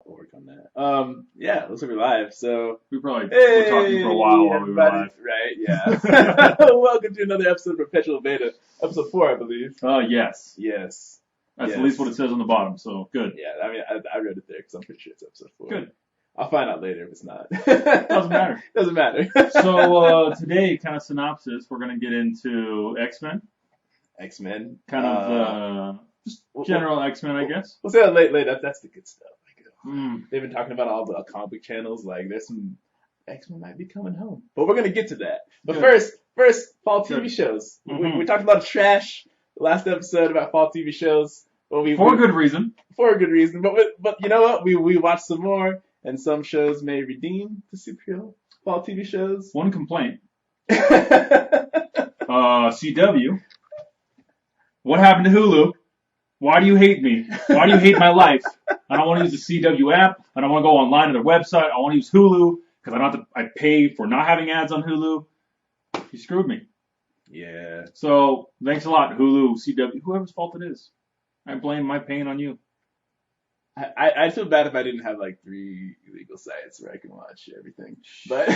I'll work on that. Yeah, looks like we're live. So, We probably were talking for a while hey, while we were everybody. live. Right? Yeah. Welcome to another episode of Perpetual Beta, episode 4, I believe. Yes. Yes. That's Yes. at least what it says on the bottom, so good. Yeah, I mean, I read it there because I'm pretty sure it's episode 4. Good. I'll find out later if it's not. Doesn't matter. Doesn't matter. So today, kind of synopsis, we're going to get into X-Men. X-Men. Kind of just general X-Men, I guess. We'll say that later. That's the good stuff. Mm. They've been talking about all the comic book channels. Like, there's some X-Men might be coming home, but we're gonna get to that. But first, fall TV shows. Mm-hmm. We talked a lot of trash last episode about fall TV shows. But For a good reason. For a good reason. But you know what? We watched some more, and some shows may redeem the superhero fall TV shows. One complaint. CW. What happened to Hulu? Why do you hate me? Why do you hate my life? I don't want to use the CW app. I don't want to go online to their website. I want to use Hulu because I don't have to. I pay for not having ads on Hulu. You screwed me. Yeah. So thanks a lot, Hulu, CW, whoever's fault it is. I blame my pain on you. I'd feel bad if I didn't have like 3 illegal sites where I can watch everything. But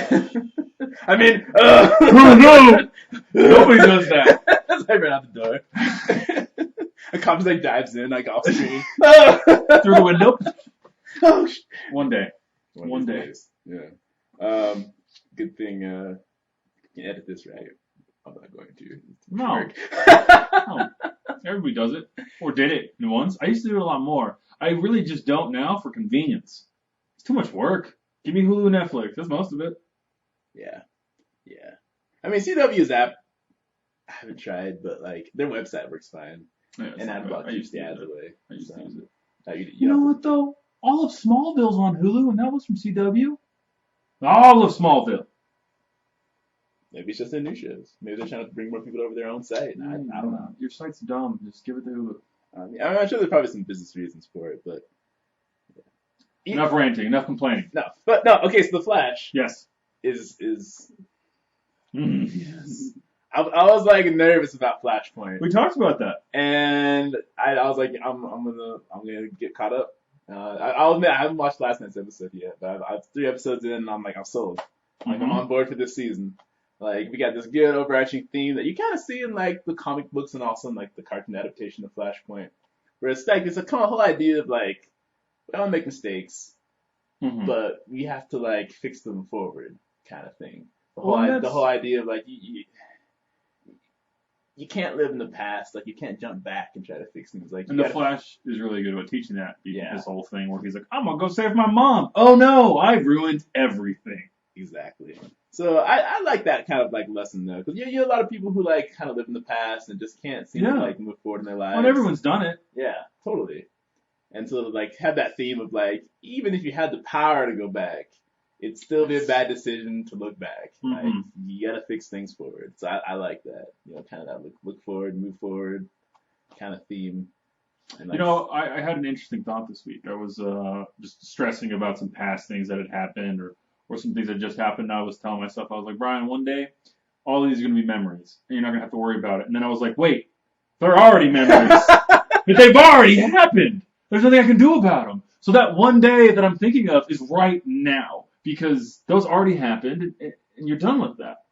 I mean, no, nobody does that. As I ran out the door. A cop like dives in like off screen through the window. Oh, one day. One day. Days. Yeah. Good thing you can edit this right. I'm not going to. No. No. Everybody does it. Or did it once. I used to do it a lot more. I really just don't now for convenience. It's too much work. Give me Hulu and Netflix. That's most of it. Yeah. Yeah. I mean, CW's app, I haven't tried, but like their website works fine. Yeah, and I'd about I used the to ads use it. away. I used to use it. You know what though? All of Smallville's on Hulu, and that was from CW. All of Smallville. Maybe it's just their new shows. Maybe they're trying to bring more people over their own site. I don't know. Your site's dumb. Just give it to Hulu. I'm sure there's probably some business reasons for it, but yeah. Enough ranting. Enough complaining. No, but no. Okay, so the Flash. Yes. Is. Yes. I was like nervous about Flashpoint. We talked about that, and I was like, I'm gonna get caught up. I'll admit I haven't watched last night's episode yet, but I've 3 episodes in, and I'm like, I'm sold. Like I'm on board for this season. Like we got this good overarching theme that you kind of see in like the comic books and also in like the cartoon adaptation of Flashpoint, where it's like it's a kind of whole idea of like we all make mistakes, but we have to like fix them forward, kind of thing. The whole idea of like you can't live in the past. Like, you can't jump back and try to fix things. Like, and the Flash is really good about teaching that. Yeah. This whole thing where he's like, I'm going to go save my mom. Oh, no, I ruined everything. Exactly. So I like that kind of, like, lesson, though. Because you're a lot of people who, like, kind of live in the past and just can't seem to, like, move forward in their lives. Well, everyone's done it. Yeah, totally. And so, like, have that theme of, like, even if you had the power to go back, it'd still be a bad decision to look back. Like, you gotta fix things forward. So I like that. You know, kind of that look forward, move forward kind of theme. And like, I had an interesting thought this week. I was just stressing about some past things that had happened or some things that just happened. I was telling myself, I was like, Brian, one day, all of these are going to be memories, and you're not going to have to worry about it. And then I was like, wait, they're already memories. But they've already happened. There's nothing I can do about them. So that one day that I'm thinking of is right now. Because those already happened, and you're done with that.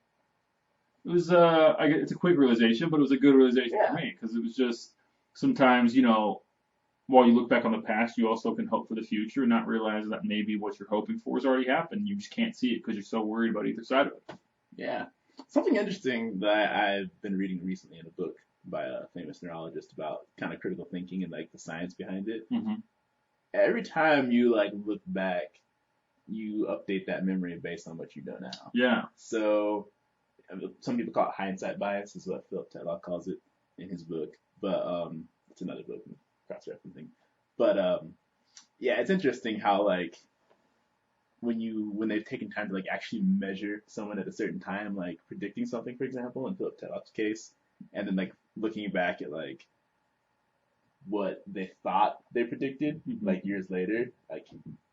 It was, it's a quick realization, but it was a good realization for me, because it was just, sometimes, while you look back on the past, you also can hope for the future and not realize that maybe what you're hoping for has already happened. You just can't see it because you're so worried about either side of it. Yeah. Something interesting that I've been reading recently in a book by a famous neurologist about kind of critical thinking and, like, the science behind it. Every time you, like, look back, you update that memory based on what you know now. Yeah. So some people call it hindsight bias, is what Philip Tetlock calls it in his book. But it's another book, cross-referencing. But yeah, it's interesting how like when they've taken time to like actually measure someone at a certain time, like predicting something, for example, in Philip Tetlock's case, and then like looking back at like what they thought they predicted, like years later, like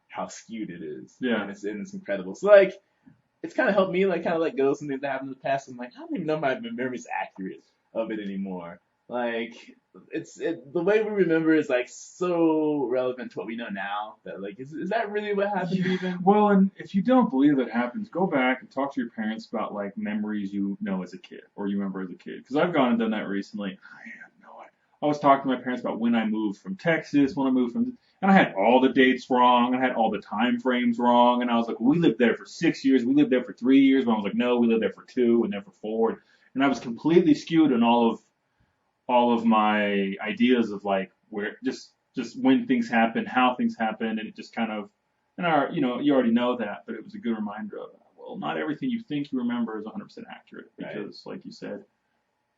how skewed it is. Yeah. And it's incredible. So like it's kind of helped me like kind of let go of something that happened in the past. I'm like, I don't even know if my memory's accurate of it anymore. Like the way we remember is like so relevant to what we know now that like is that really what happened even? Well, and if you don't believe that happens, go back and talk to your parents about like memories you know as a kid or you remember as a kid. Because I've gone and done that recently. I have no idea. I was talking to my parents about when I moved from Texas, when I moved from, and I had all the dates wrong, I had all the time frames wrong, and I was like, well, we lived there for 6 years, we lived there for 3 years, but I was like, no, we lived there for 2 and then for 4, and I was completely skewed in all of my ideas of like where just when things happen, how things happen, and it just kind of, and our, you know, you already know that, but it was a good reminder of, well, not everything you think you remember is 100% accurate because, like you said,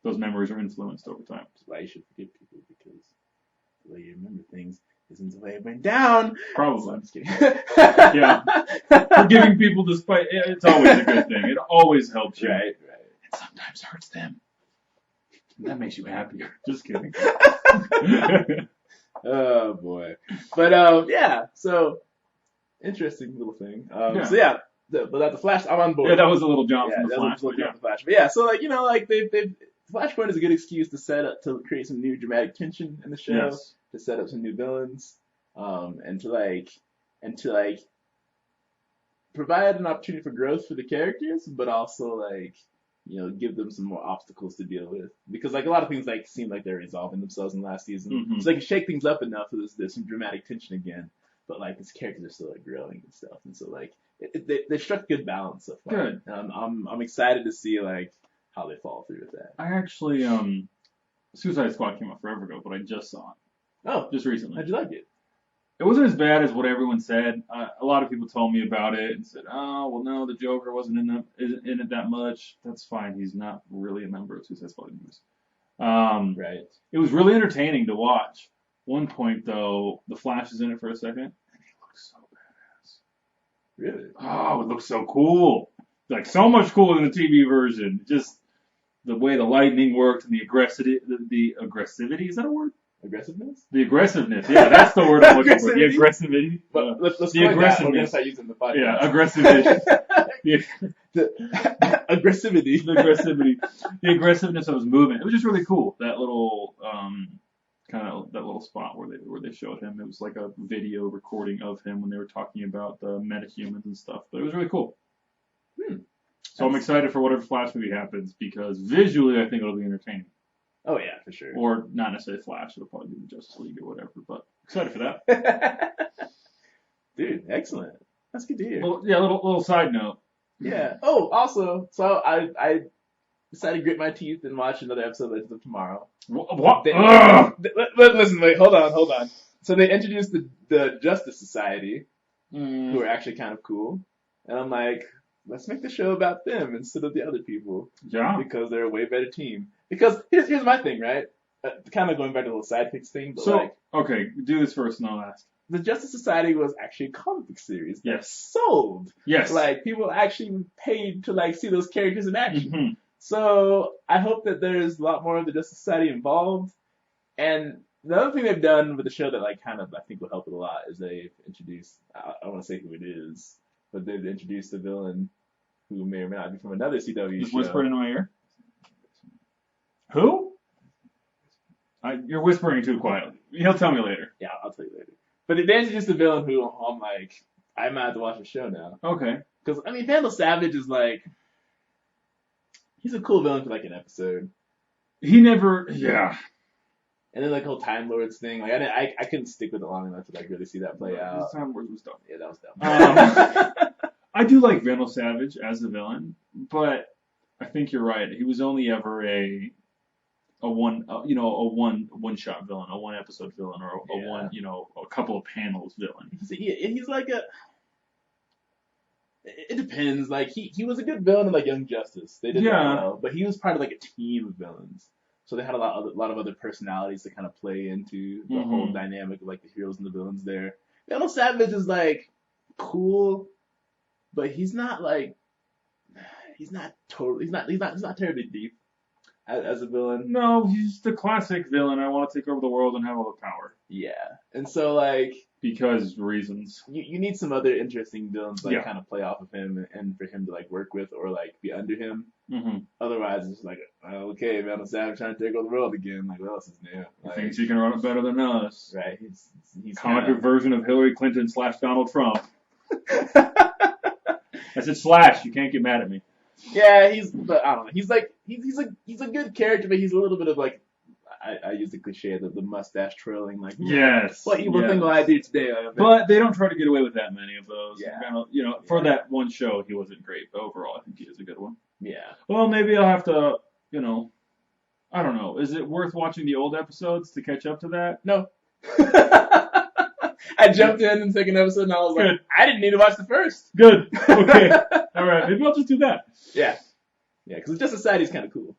those memories are influenced over time. That's why you should forgive people because the way you remember things isn't the way it went down. Probably. So I'm just kidding. Yeah. Forgiving people despite, it's always a good thing. It always helps you. Right. It sometimes hurts them. That makes you happier. Just kidding. Oh boy. But yeah, so interesting little thing. So yeah, but the Flash, I'm on board. Yeah, that was a little jump from the that Flash. was a little jump from the Flash. But yeah, so like, you know, like they've Flashpoint is a good excuse to set up to create some new dramatic tension in the show, to set up some new villains, and to like provide an opportunity for growth for the characters, but also like, you know, give them some more obstacles to deal with. Because like a lot of things like seem like they're resolving themselves in the last season. Mm-hmm. So they can shake things up enough so there's some dramatic tension again. But like these characters are still like growing and stuff. And so like they struck a good balance so far. Good. And I'm excited to see like how they follow through with that. I actually Suicide Squad came out forever ago, but I just saw it. Oh. Just recently. How'd you like it? It wasn't as bad as what everyone said. A lot of people told me about it and said, "Oh, well, no, the Joker wasn't in it that much." That's fine. He's not really a member of Suicide Squad anyways. Right. It was really entertaining to watch. One point though, the Flash is in it for a second, and he looks so badass. Really? Oh, it looks so cool. Like so much cooler than the TV version. Just the way the lightning worked and the aggressivity. Is that a word? Aggressiveness? The aggressiveness, yeah, that's the word I'm looking for. The aggressivity. But let's the aggressiveness. We're gonna start using the podcast. Yeah, aggressivity. The aggressivity. The aggressivity. The aggressiveness of his movement. It was just really cool. That little that little spot where they showed him. It was like a video recording of him when they were talking about the metahumans and stuff. But it was really cool. So I'm excited for whatever Flash movie happens because visually I think it'll be entertaining. Oh yeah, for sure. Or not necessarily Flash, it'll probably be the Justice League or whatever, but excited for that. Dude, excellent. That's good to hear. Well, yeah, little side note. Yeah. Oh, also, so I decided to grit my teeth and watch another episode of Legends of Tomorrow. What? Listen, wait, hold on. So they introduced the Justice Society, who are actually kind of cool, and I'm like, let's make the show about them instead of the other people. Yeah. Because they're a way better team. Because here's my thing, right? Kind of going back to the little sidekicks thing, but so, okay, do this first and I'll ask. The Justice Society was actually a comic book series that Yes. sold. Yes. Like, people actually paid to, like, see those characters in action. Mm-hmm. So, I hope that there's a lot more of the Justice Society involved. And the other thing they've done with the show that, like, kind of, I think will help it a lot is they've introduced, I don't want to say who it is, but they've introduced a villain who may or may not be from another CW Just show. whispering in my ear. Who? You're whispering too quietly. He'll tell me later. Yeah, I'll tell you later. But they introduced a villain who I'm like, I might have to watch the show now. Okay. Because, I mean, Vandal Savage is like, he's a cool villain for like an episode. He never, yeah. And then like whole Time Lords thing, like I couldn't stick with it long enough to like really see that play out. Time Lords was dumb. Yeah, that was dumb. I do like Vandal Savage as a villain, but I think you're right. He was only ever a one shot villain, a one episode villain, or a one, a couple of panels villain. He's like it depends. Like he was a good villain in like Young Justice. They did that well, but he was part of like a team of villains. So they had a lot of other personalities to kind of play into the whole dynamic of like the heroes and the villains there. Vandal Savage is like cool, but he's not terribly deep as a villain. No, he's the classic villain. I want to take over the world and have all the power. Yeah, and so like because reasons. You need some other interesting villains like Yeah. kind of play off of him and for him to like work with or like be under him. Mm-hmm. Otherwise, it's just like, okay, man, I'm Savage trying to take over the world again. Like, what else is new? He Like, thinks he can run it better than us. right? He's Comic kinda... book version of Hillary Clinton / Donald Trump. I said slash. You can't get mad at me. Yeah, but I don't know. He's a good character, but he's a little bit of like, I use the cliche of the mustache twirling, like, Yes. what evil thing will I do today? Like, but they don't try to get away with that many of those. Yeah. Kind of, for that one show, he wasn't great, but overall, I think he is a good one. Yeah. Well, maybe I'll have to, I don't know. Is it worth watching the old episodes to catch up to that? No. I jumped in the second episode and I was like, I didn't need to watch the first. Good. Okay. All right. Maybe I'll just do that. Yeah. Yeah, because Just Society's kind of cool.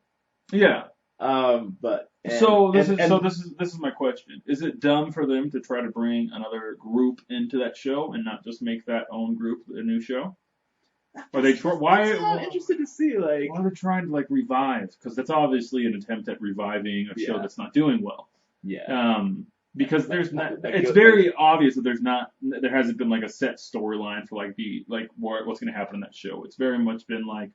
Yeah. But this is my question. Is it dumb for them to try to bring another group into that show and not just make that own group a new show? Are they I'm interested to see why are they trying to like revive? Because that's obviously an attempt at reviving a show that's not doing well. Yeah. Because it's very obvious that there hasn't been like a set storyline for what's going to happen in that show. It's very much been like,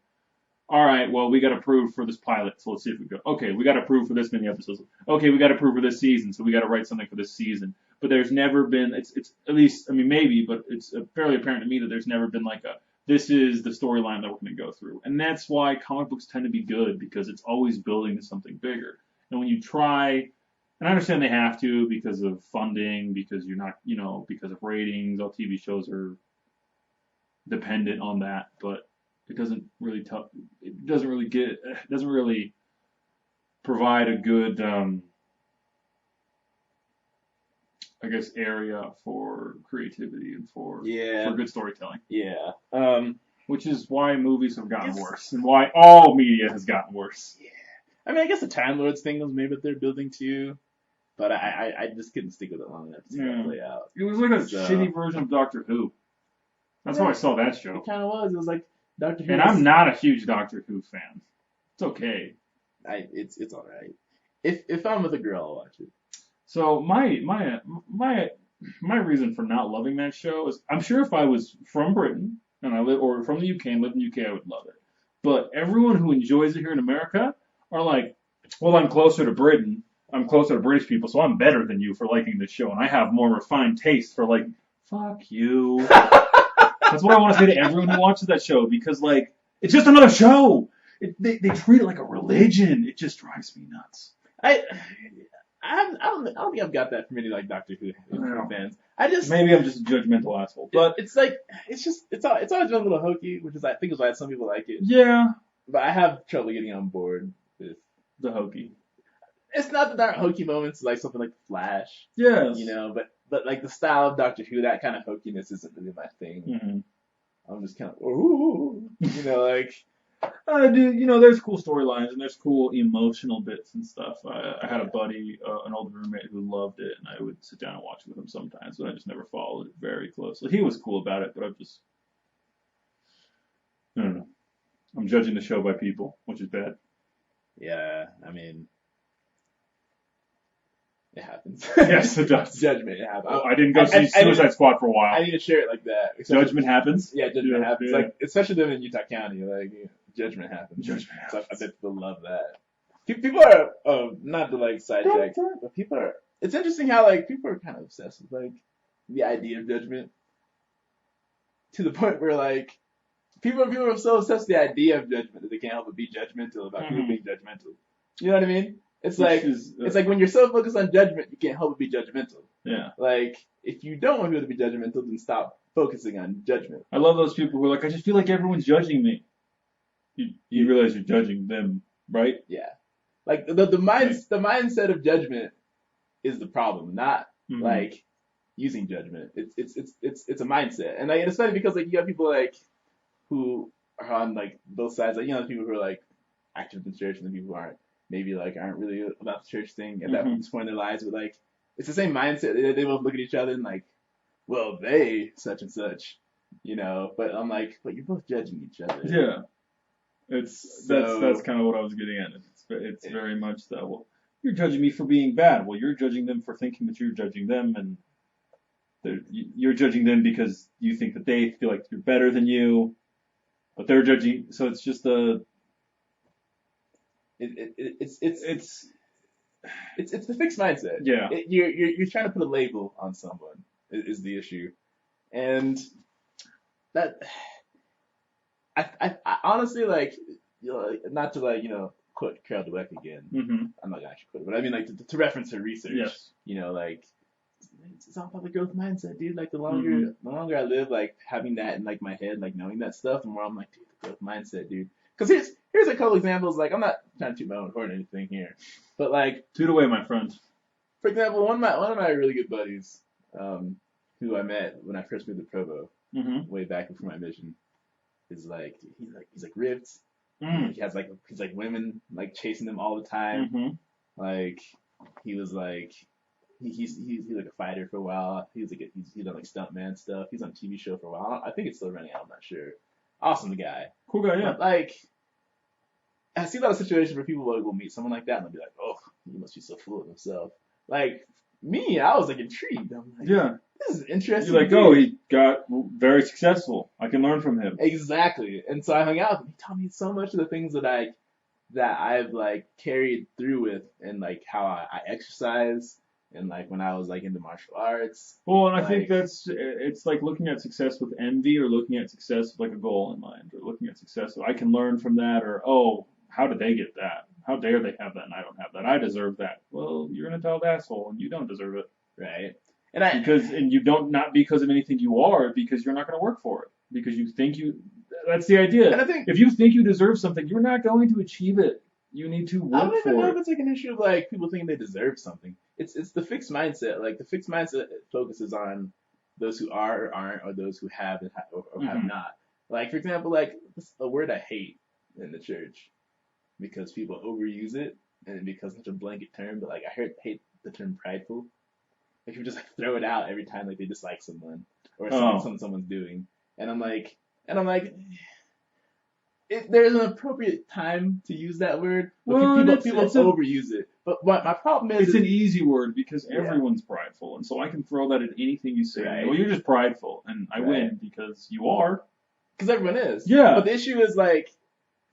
all right, well, we got to prove for this pilot, so let's see if we go. Okay, we got to prove for this many episodes. Okay, we got to prove for this season, so we got to write something for this season. But there's never been, it's at least, I mean, maybe, but it's fairly apparent to me that there's never been like this is the storyline that we're going to go through. And that's why comic books tend to be good, because it's always building to something bigger. And when you try, and I understand they have to because of funding, because you're not, because of ratings, all TV shows are dependent on that, but it doesn't really provide a good, I guess, area for creativity and for good storytelling. Yeah. Which is why movies have gotten worse, and why all media has gotten worse. Yeah. I mean, I guess the Time Lords thing was maybe what they're building to, but I just couldn't stick with it long enough to see it play out. It was like a shitty version of Doctor Who. That's how I saw that show. It kind of was. It was like Doctor Who. And I'm not a huge Doctor Who fan. It's okay. It's all right. If I'm with a girl, I'll watch it. So my reason for not loving that show is, I'm sure if I was from Britain and or from the UK and lived in the UK, I would love it. But everyone who enjoys it here in America are like, well, I'm closer to Britain. I'm closer to British people, so I'm better than you for liking this show, and I have more refined taste for like, fuck you. That's what I want to say to everyone who watches that show, because like, it's just another show. They treat it like a religion. It just drives me nuts. I don't think I've got that from any like Doctor Who fans. Maybe I'm just a judgmental asshole, but it's always been a little hokey, which is I think is why some people like it. Yeah, but I have trouble getting on board with the hokey. It's not that there aren't hokey moments like something like Flash. Yes. But like the style of Doctor Who, that kind of hokiness isn't really my thing. Mm-hmm. I'm just kind of ooh, like. There's cool storylines and there's cool emotional bits and stuff. I had a buddy, an old roommate who loved it, and I would sit down and watch it with him sometimes, but I just never followed it very closely. He was cool about it, but I don't know. I'm judging the show by people, which is bad. Yeah, I mean, it happens. Yes, it does. Judgment, it happens. I didn't go see Suicide Squad for a while. I need to share it like that. Judgment happens? Yeah, judgment happens. Yeah. Like, especially living in Utah County, like, judgment happens. Judgment happens. So I bet people love that. People are, not to like sidetrack, but people are, it's interesting how like people are kind of obsessed with like the idea of judgment to the point where like people are so obsessed with the idea of judgment that they can't help but be judgmental about people being judgmental. You know what I mean? It's like when you're so focused on judgment, you can't help but be judgmental. Yeah. Like, if you don't want people to be judgmental, then stop focusing on judgment. I love those people who are like, I just feel like everyone's judging me. You realize you're judging them, right? Yeah. Like, the mindset of judgment is the problem, not, like, using judgment. It's a mindset. And, like, it's funny because, like, you have people, like, who are on, like, both sides. Like, the people who are, like, active in church and the people who aren't. Maybe like aren't really about the church thing at that point in their lives, but like it's the same mindset. They both look at each other and like, well, they such and such, But I'm like, but you're both judging each other. Yeah, that's kind of what I was getting at. It's very much that. Well, you're judging me for being bad. Well, you're judging them for thinking that you're judging them, and You're judging them because you think that they feel like you're better than you, but they're judging. So it's just it's it's the fixed mindset. yeah. You're trying to put a label on someone is the issue, and that I honestly like, not to like quote Carol Dweck again. Mm-hmm. I'm not gonna actually quote it, but I mean like to reference her research. Yes. Like it's all about the growth mindset, dude. Like Mm-hmm. the longer I live, like having that in like my head, like knowing that stuff, the more I'm like, dude, the growth mindset, dude. Because here's a couple examples. Like I'm not trying to toot my own horn or anything here, but like Toot away, my friend. for example, one of my really good buddies, who I met when I first moved to Provo, Mm-hmm. way back before my mission, is like he's like ripped. Mm. He's like women like chasing him all the time. Mm-hmm. Like he was like he's like a fighter for a while. He's done like stuntman stuff. He's on a TV show for a while. I think it's still running out. I'm not sure. Awesome guy. Cool guy, yeah. But like I see a lot of situations where people will meet someone like that and they'll be like, oh, he must be so full of himself. Like me, I was like intrigued. I'm like, Yeah. this is interesting. You're like, oh, he got very successful. I can learn from him. Exactly. And so I hung out with him. He taught me so much of the things that I've like carried through with, and like how I exercise, and like when I was like into martial arts. Well, and I Like, think it's like looking at success with envy, or looking at success with like a goal in mind, or looking at success. I can learn from that, or oh, how did they get that? How dare they have that and I don't have that? I deserve that. Well, you're an entitled asshole and you don't deserve it. right. And you don't, not because of anything you are, because you're not going to work for it. Because you think that's the idea. And I think if you think you deserve something, you're not going to achieve it. You need to I work don't even know for if it. it's like an issue of like people thinking they deserve something. It's the fixed mindset. Like the fixed mindset focuses on those who are or aren't, or those who have or have Mm-hmm. not. Like for example, like a word I hate in the church because people overuse it and it becomes such a blanket term. But like hate the term prideful. Like you just like throw it out every time like they dislike someone or something someone's doing, and I'm like, there's an appropriate time to use that word, but Well, people overuse it. But what my problem is, it's an easy word because yeah, everyone's prideful, and so I can throw that at anything you say. right, Well, you're just prideful, and I right, win because you are. because everyone is. Yeah. But the issue is like,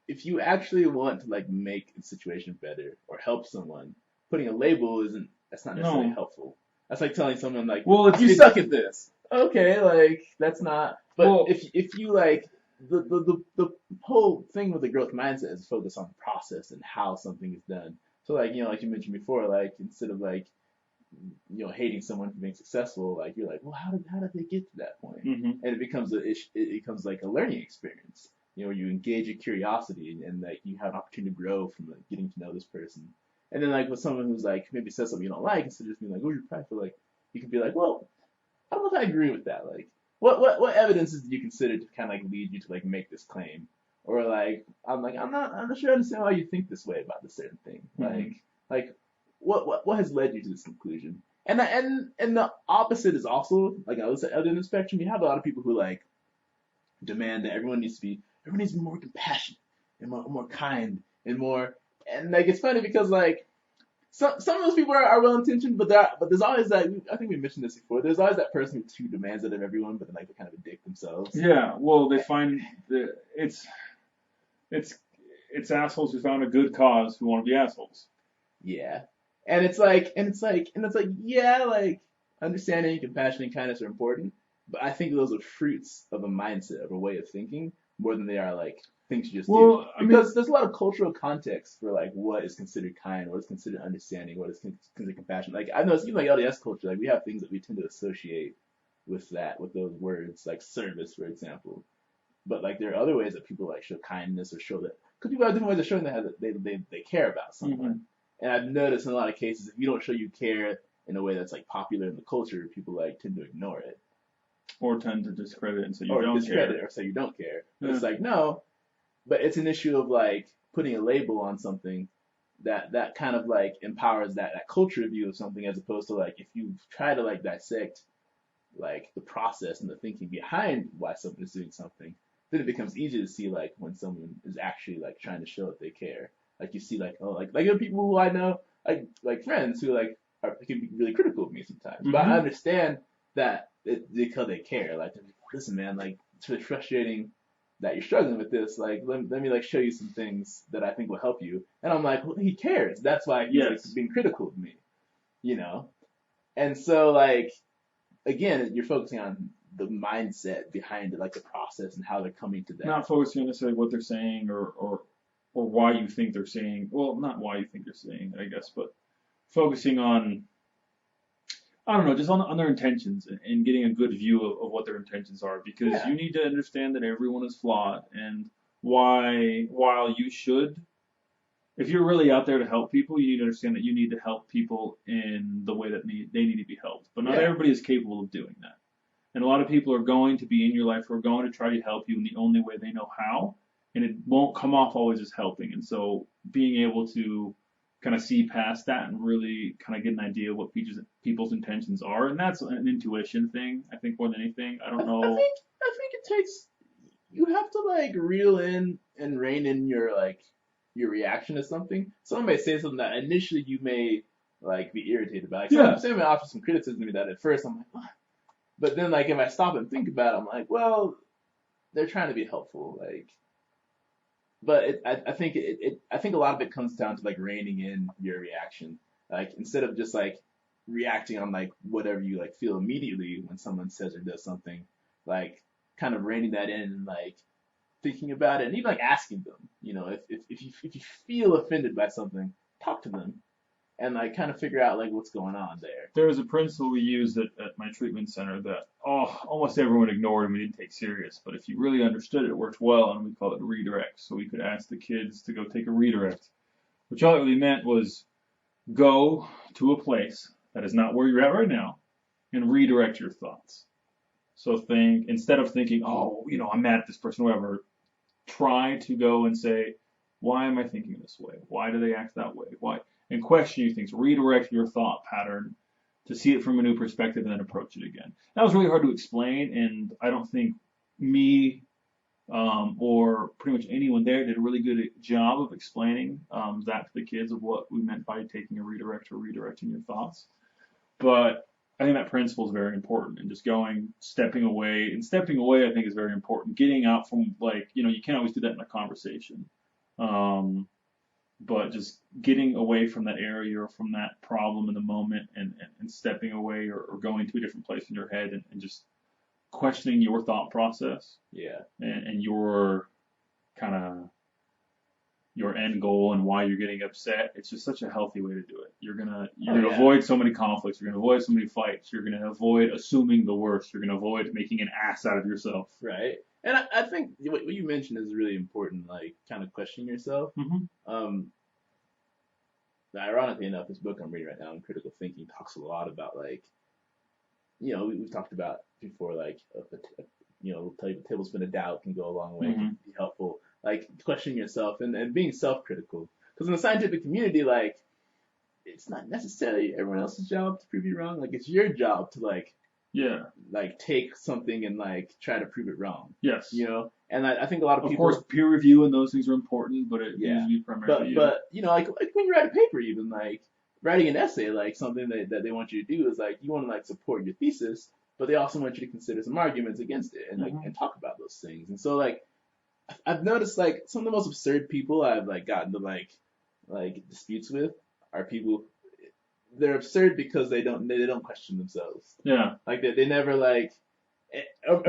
if you actually want to like make a situation better or help someone, putting a label that's not necessarily No. helpful. That's like telling someone like, Well, you suck at this. Okay, like that's not. But Well, if you like the whole thing with the growth mindset is focused on the process and how something is done. So like like you mentioned before, like instead of like hating someone for being successful, like you're like, well, how did they get to that point? mm-hmm. And it becomes like a learning experience. You engage your curiosity and like you have an opportunity to grow from like getting to know this person. And then like with someone who's like maybe says something you don't like, instead of just being like, oh, you're prideful, like you could be like, well, I don't know if I agree with that. Like, what evidences do you consider to kind of like lead you to like make this claim? Or like, I'm not sure I understand why you think this way about this certain thing. Mm-hmm. Like, what has led you to this conclusion? And the opposite is also like I was out in the spectrum. You have a lot of people who like demand that everyone needs to be more compassionate and more kind and more. And like it's funny because like some of those people are well intentioned, but there's always that. I think we mentioned this before. There's always that person who demands it of everyone, but then like they kind of a dick themselves. Yeah. Well, they find it's assholes who found a good cause who want to be assholes. Yeah, and it's like yeah, like understanding, compassion, and kindness are important, but I think those are fruits of a mindset, of a way of thinking, more than they are like things you just do. Because there's a lot of cultural context for like what is considered kind, what is considered understanding, what is considered compassion. Like I know it's even like LDS culture, like we have things that we tend to associate with those words, like service, for example. But like there are other ways that people like show kindness or show that, because people have different ways of showing that they care about someone. Mm-hmm. And I've noticed in a lot of cases, if you don't show you care in a way that's like popular in the culture, people like tend to ignore it. Or tend to discredit and say you or don't discredit care. Or say you don't care. But Yeah. it's like, no, but it's an issue of like putting a label on something that kind of like empowers that culture view of something, as opposed to like if you try to like dissect like the process and the thinking behind why someone is doing something, then it becomes easy to see like when someone is actually like trying to show that they there. Like you see like, oh, like there are people who I know, like friends who like can be really critical of me sometimes. Mm-hmm. But I understand that because they care. Like, listen, man, like it's really frustrating that you're struggling with this. Like, let me like show you some things that I think will help you. And I'm like, well, he cares. That's why he's like Yes. being critical of me, you know. And so like again, you're focusing on the mindset behind it, like the process and how they're coming to that. Not focusing on necessarily what they're saying or why you think they're saying. Well, not why you think they're saying, I guess, but focusing on, I don't know, just on their intentions and getting a good view of what their intentions are, because Yeah. you need to understand that everyone is flawed, and why, while you should, if you're really out there to help people, you need to understand that you need to help people in the way that they need to be helped. But not Yeah. everybody is capable of doing that. And a lot of people are going to be in your life who are going to try to help you in the only way they know how, and it won't come off always as helping. And so being able to kind of see past that and really kind of get an idea of what people's intentions are, and that's an intuition thing, I think, more than anything. I don't know. I think it takes you have to like reel in and rein in your like your reaction to something. Somebody may say something that initially you may like be irritated by. Like Yeah. somebody may offer some criticism to me that at first I'm like, what? But then like if I stop and think about it, I'm like, well, they're trying to be helpful. Like, but I think a lot of it comes down to like reining in your reaction. Like instead of just like reacting on like whatever you like feel immediately when someone says or does something, like kind of reining that in and like thinking about it and even like asking them, you know, if you feel offended by something, talk to them and like kind of figure out like what's going on there. There was a principle we used at my treatment center that almost everyone ignored and we didn't take serious. But if you really understood it, it worked well, and we called it redirect. So we could ask the kids to go take a redirect, which all it really meant was go to a place that is not where you're at right now and redirect your thoughts. So instead of thinking, oh, I'm mad at this person, whatever, try to go and say, why am I thinking this way? Why do they act that way? Why? And question your things. Redirect your thought pattern to see it from a new perspective and then approach it again. That was really hard to explain, and I don't think me or pretty much anyone there did a really good job of explaining that to the kids of what we meant by taking a redirect or redirecting your thoughts. But I think that principle is very important, and just stepping away, I think is very important. Getting out from you can't always do that in a conversation. But just getting away from that area or from that problem in the moment and stepping away or going to a different place in your head and just questioning your thought process. Yeah. And your kind of your end goal and why you're getting upset. It's just such a healthy way to do it. You're gonna avoid so many conflicts. You're gonna avoid so many fights. You're gonna avoid assuming the worst. You're gonna avoid making an ass out of yourself. Right. And I think what you mentioned is really important, like kind of questioning yourself. Mm-hmm. Ironically enough, this book I'm reading right now, in Critical Thinking, talks a lot about like, we've talked about before, like, a tablespoon of doubt can go a long way, can be helpful. Like questioning yourself and being self-critical. Because in the scientific community, like, it's not necessarily everyone else's job to prove you wrong. Like, it's your job to like take something and like try to prove it wrong. Yes. And I think a lot of people. Of course, peer review and those things are important, but it needs to be primarily you. But like when you write a paper, even like writing an essay, like something that they want you to do is like you want to like support your thesis, but they also want you to consider some arguments against it and like and talk about those things. And so like I've noticed like some of the most absurd people I've like gotten to like disputes with are people. They're absurd because they don't question themselves. Yeah. Like they never like. Maybe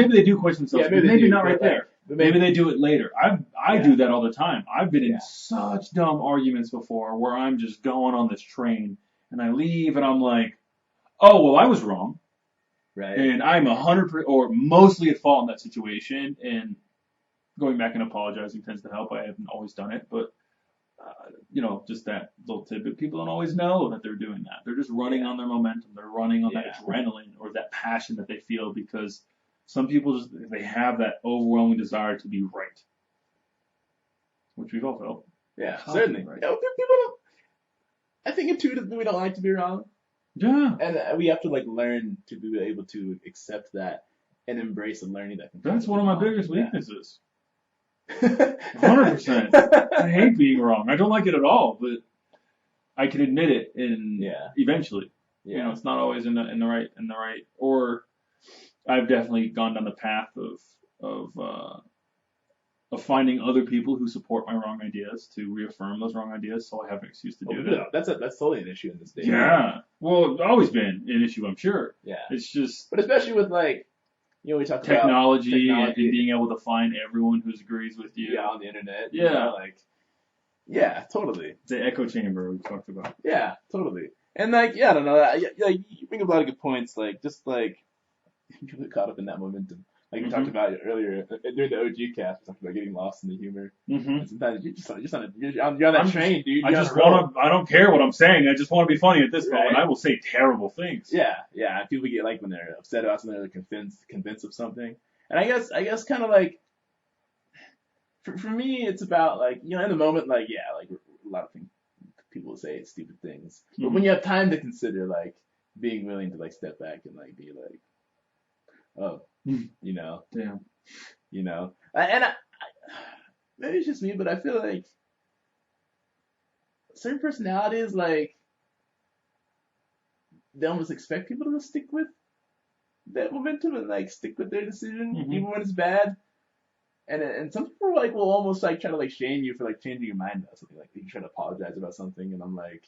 they do question themselves. Yeah, maybe not right there. Maybe they do it later. I do that all the time. I've been in such dumb arguments before where I'm just going on this train and I leave and I'm like, oh well, I was wrong. Right. And I'm 100% or mostly at fault in that situation. And going back and apologizing tends to help. I haven't always done it, but. Just that little tidbit. People don't always know that they're doing that. They're just running on their momentum. They're running on that adrenaline or that passion that they feel because some people they have that overwhelming desire to be right, which we've all felt. Yeah, certainly. Right. People don't. I think intuitively we don't like to be wrong. Yeah. And we have to like learn to be able to accept that and embrace the learning that. That's one of my biggest weaknesses. 100%. I hate being wrong. I don't like it at all, but I can admit it eventually. You know, Yeah. it's not always in the right or I've definitely gone down the path of uh, of finding other people who support my wrong ideas to reaffirm those wrong ideas, so I have an excuse to Well, do yeah, that. that's totally an issue in this day and age. Yeah. Well, it's always been an issue, I'm sure. Yeah. It's just But especially with like, we talk about technology and technology, being able to find everyone who agrees with you. yeah, on the internet. Yeah. Like, yeah, totally. The echo chamber we talked about. Yeah, totally. And like, yeah, I don't know. Like, you bring up a lot of good points. Like, just like people get caught up in that momentum. Like we talked about it earlier during the OG cast, we talked about getting lost in the humor. And sometimes you're on that train, dude. I just want to. I don't care what I'm saying. I just want to be funny at this moment. I will say terrible things. Yeah, yeah. People get like when they're upset about something, they're convinced of something. And I guess kind of like for me, it's about like in the moment, like yeah, like a lot of things people will say stupid things, but when you have time to consider, like being willing to like step back and like be like, oh, Damn. And maybe it's just me, but I feel like certain personalities, like, they almost expect people to stick with that momentum and like stick with their decision, even when it's bad. And some people like will almost like try to like shame you for like changing your mind about something, like you try to apologize about something, and I'm like,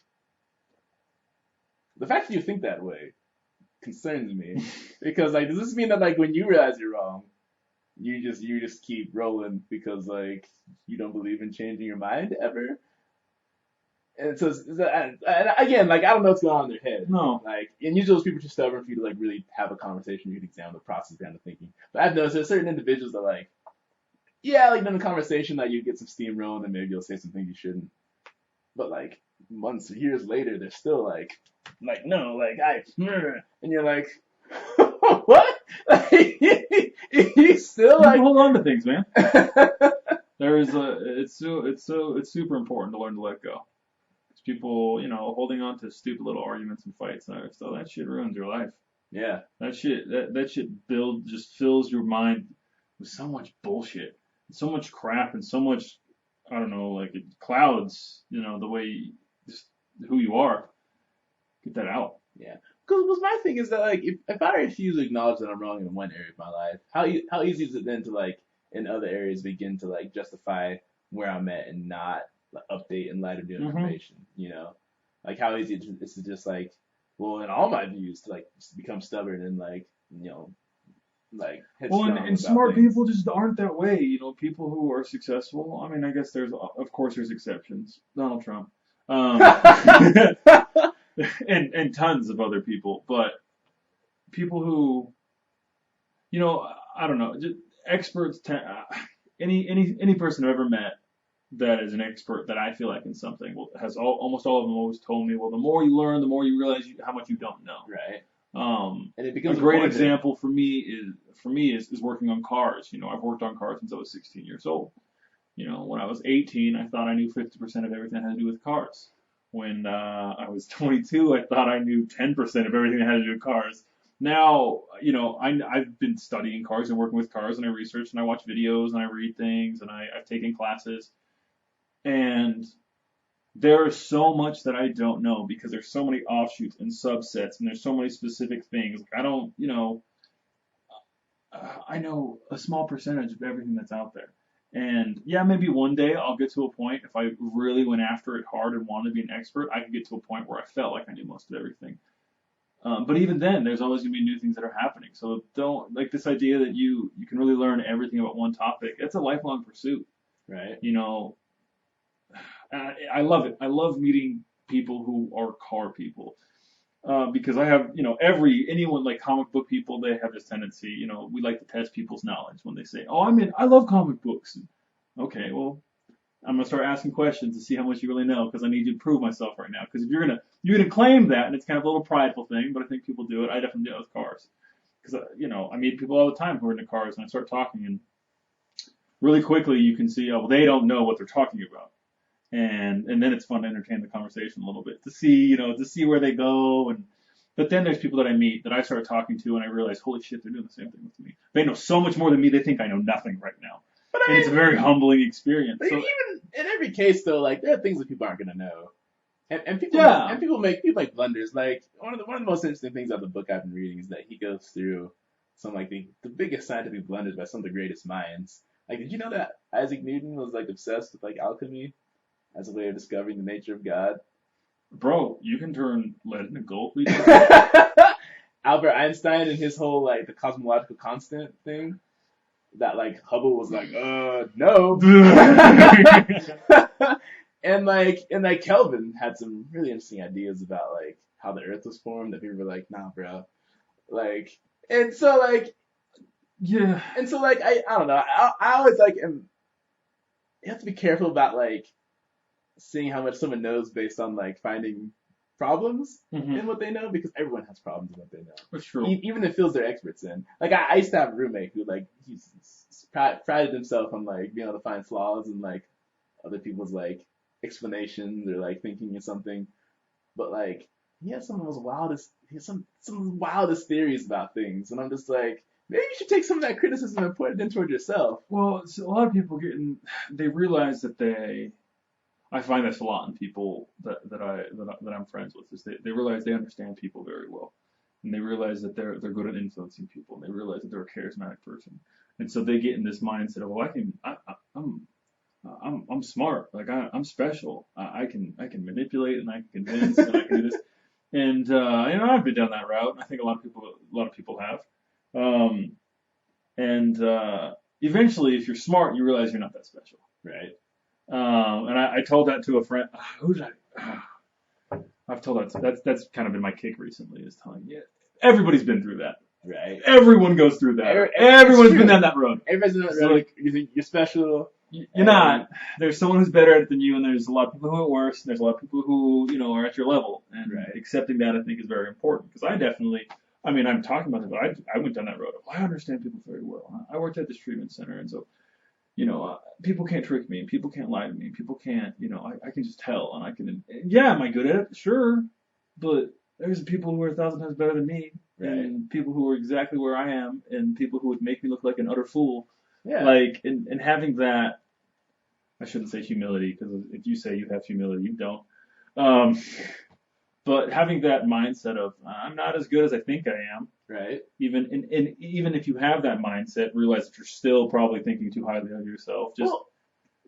the fact that you think that way concerns me because like, does this mean that like when you realize you're wrong, you just keep rolling because like you don't believe in changing your mind ever? And so, and again, like, I don't know what's going on in their head. No. Like, and usually those people are too stubborn for you to like really have a conversation. You can examine the process behind the thinking. But I've noticed there's certain individuals that like, yeah, like in a conversation, like you get some steam rolling and maybe you'll say some things you shouldn't. But like months or years later, they're still like no, like and you're like, what? Like, you still like hold on to things, man. It's super important to learn to let go. Because people, holding on to stupid little arguments and fights and other stuff, that shit ruins your life. Yeah. That shit just fills your mind with so much bullshit, so much crap, and so much, I don't know, like it clouds, the way just who you are. Get that out. Yeah. Because my thing is that like if I refuse to acknowledge that I'm wrong in one area of my life, how easy is it then to like in other areas begin to like justify where I'm at and not like, update in light of new information? Like how easy is it just like, well, in all my views to like just become stubborn and like like headstrong. Well, and smart people just aren't that way. People who are successful. I mean, I guess of course there's exceptions. Donald Trump. And tons of other people, but people who, I don't know, just experts. Any person I've ever met that is an expert that I feel like in something has almost all of them always told me, well, the more you learn, the more you realize how much you don't know. Right. And it becomes a great example for me is working on cars. I've worked on cars since I was 16 years old. When I was 18, I thought I knew 50% of everything that had to do with cars. When I was 22, I thought I knew 10% of everything that had to do with cars. Now, I've been studying cars and working with cars, and I research and I watch videos and I read things and I've taken classes. And there is so much that I don't know because there's so many offshoots and subsets and there's so many specific things. Like I don't, I know a small percentage of everything that's out there. And yeah, maybe one day I'll get to a point, if I really went after it hard and wanted to be an expert, I could get to a point where I felt like I knew most of everything. But even then, there's always going to be new things that are happening. So don't, like this idea that you can really learn everything about one topic, it's a lifelong pursuit. Right. I love it. I love meeting people who are car people. Because I have, anyone like comic book people, they have this tendency, we like to test people's knowledge when they say, oh, I love comic books. Okay, well, I'm going to start asking questions to see how much you really know because I need you to prove myself right now. Because if you're going to claim that, and it's kind of a little prideful thing, but I think people do it. I definitely do it with cars. Because, I meet people all the time who are into cars and I start talking and really quickly you can see, oh, well, they don't know what they're talking about. And then it's fun to entertain the conversation a little bit to see where they go. But then there's people that I meet that I start talking to and I realize, holy shit, they're doing the same thing with me. They know so much more than me. They think I know nothing right now. And it's a very humbling experience. But even in every case, though, like there are things that people aren't gonna know. Yeah, and people make blunders. Like one of the most interesting things about the book I've been reading is that he goes through some like the biggest scientific blunders by some of the greatest minds. Like, did you know that Isaac Newton was like obsessed with like alchemy as a way of discovering the nature of God? bro, you can turn lead into gold. We talking about? Albert Einstein and his whole like the cosmological constant thing that like Hubble was like, no. and Kelvin had some really interesting ideas about like how the Earth was formed that people were like, nah, bro. Like, and so like, Yeah. and so like, I don't know. I always like, am you have to be careful about like seeing how much someone knows based on like finding problems in what they know because everyone has problems in what they know. That's true. Even the fields they're experts in. Like I used to have a roommate who like he's prided himself on like being able to find flaws in like other people's like explanations or like thinking of something, but like he has some of the wildest theories about things, and I'm just like maybe you should take some of that criticism and put it in toward yourself. Well, so a lot of people they realize that I find this a lot in people that I'm friends with is they realize they understand people very well, and they realize that they're good at influencing people, and they realize that they're a charismatic person, and so they get in this mindset of well I'm smart, like I'm special, I can manipulate and I can convince and I can do this, and I've been down that route. I think a lot of people have, um, and eventually if you're smart you realize you're not that special. Right. And I told that to a friend. Who did I? I've told that. That's kind of been my kick recently. Is telling you. Everybody's been through that. Right. Everyone goes through that. Everyone's been down that road. Everybody's been down that road. Like, you think you're special. You're not. There's someone who's better at it than you, and there's a lot of people who are worse, and there's a lot of people who are at your level. And accepting that, I think, is very important. Because I'm talking about it, but I went down that road. I understand people very well. I worked at this treatment center, and so people can't trick me, and people can't lie to me, and people can't, I can just tell, and I can, yeah, am I good at it? Sure, but there's people who are 1,000 times better than me, and people who are exactly where I am, and people who would make me look like an utter fool. Yeah. Like, and having that, I shouldn't say humility, because if you say you have humility, you don't. But having that mindset of I'm not as good as I think I am. Right. Even if you have that mindset, realize that you're still probably thinking too highly of yourself. Well,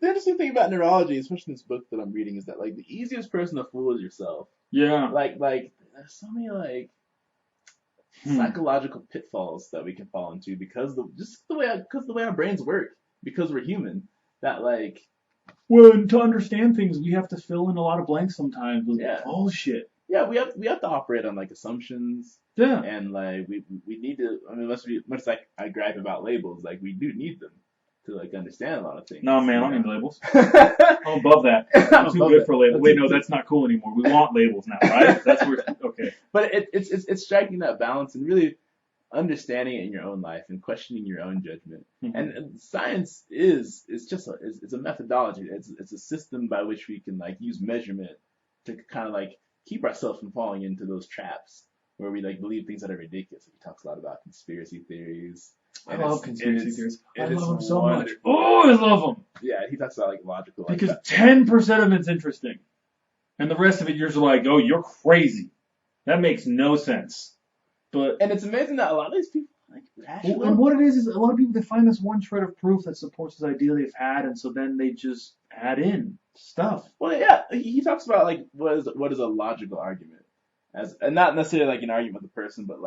the interesting thing about neurology, especially in this book that I'm reading, is that like the easiest person to fool is yourself. Yeah. Like there's so many like psychological pitfalls that we can fall into because the way our brains work, because we're human. That like. Well, to understand things, we have to fill in a lot of blanks sometimes with bullshit. Yeah, we have to operate on like assumptions. Yeah. And like we need to. I mean, much as I gripe about labels, like we do need them to like understand a lot of things. No, man, I don't need labels. I'm above that. I'm too good for labels. Wait, no, that's not cool anymore. We want labels now, right? That's where okay. But it's striking that balance and really understanding it in your own life and questioning your own judgment. Mm-hmm. And science is just it's a methodology. It's a system by which we can like use measurement to kind of like keep ourselves from falling into those traps where we like believe things that are ridiculous. He talks a lot about conspiracy theories. I love conspiracy theories. I love them so much. Oh, I love them. Yeah, he talks about like logical. Because 10% of it's interesting, and the rest of it you're just like, oh, you're crazy. That makes no sense. And it's amazing that a lot of these people like rational. Well, and what it is a lot of people they find this one shred of proof that supports this idea they've had, and so then they just add in stuff. Well, yeah, he talks about like what is a logical argument, and not necessarily like an argument with the person, but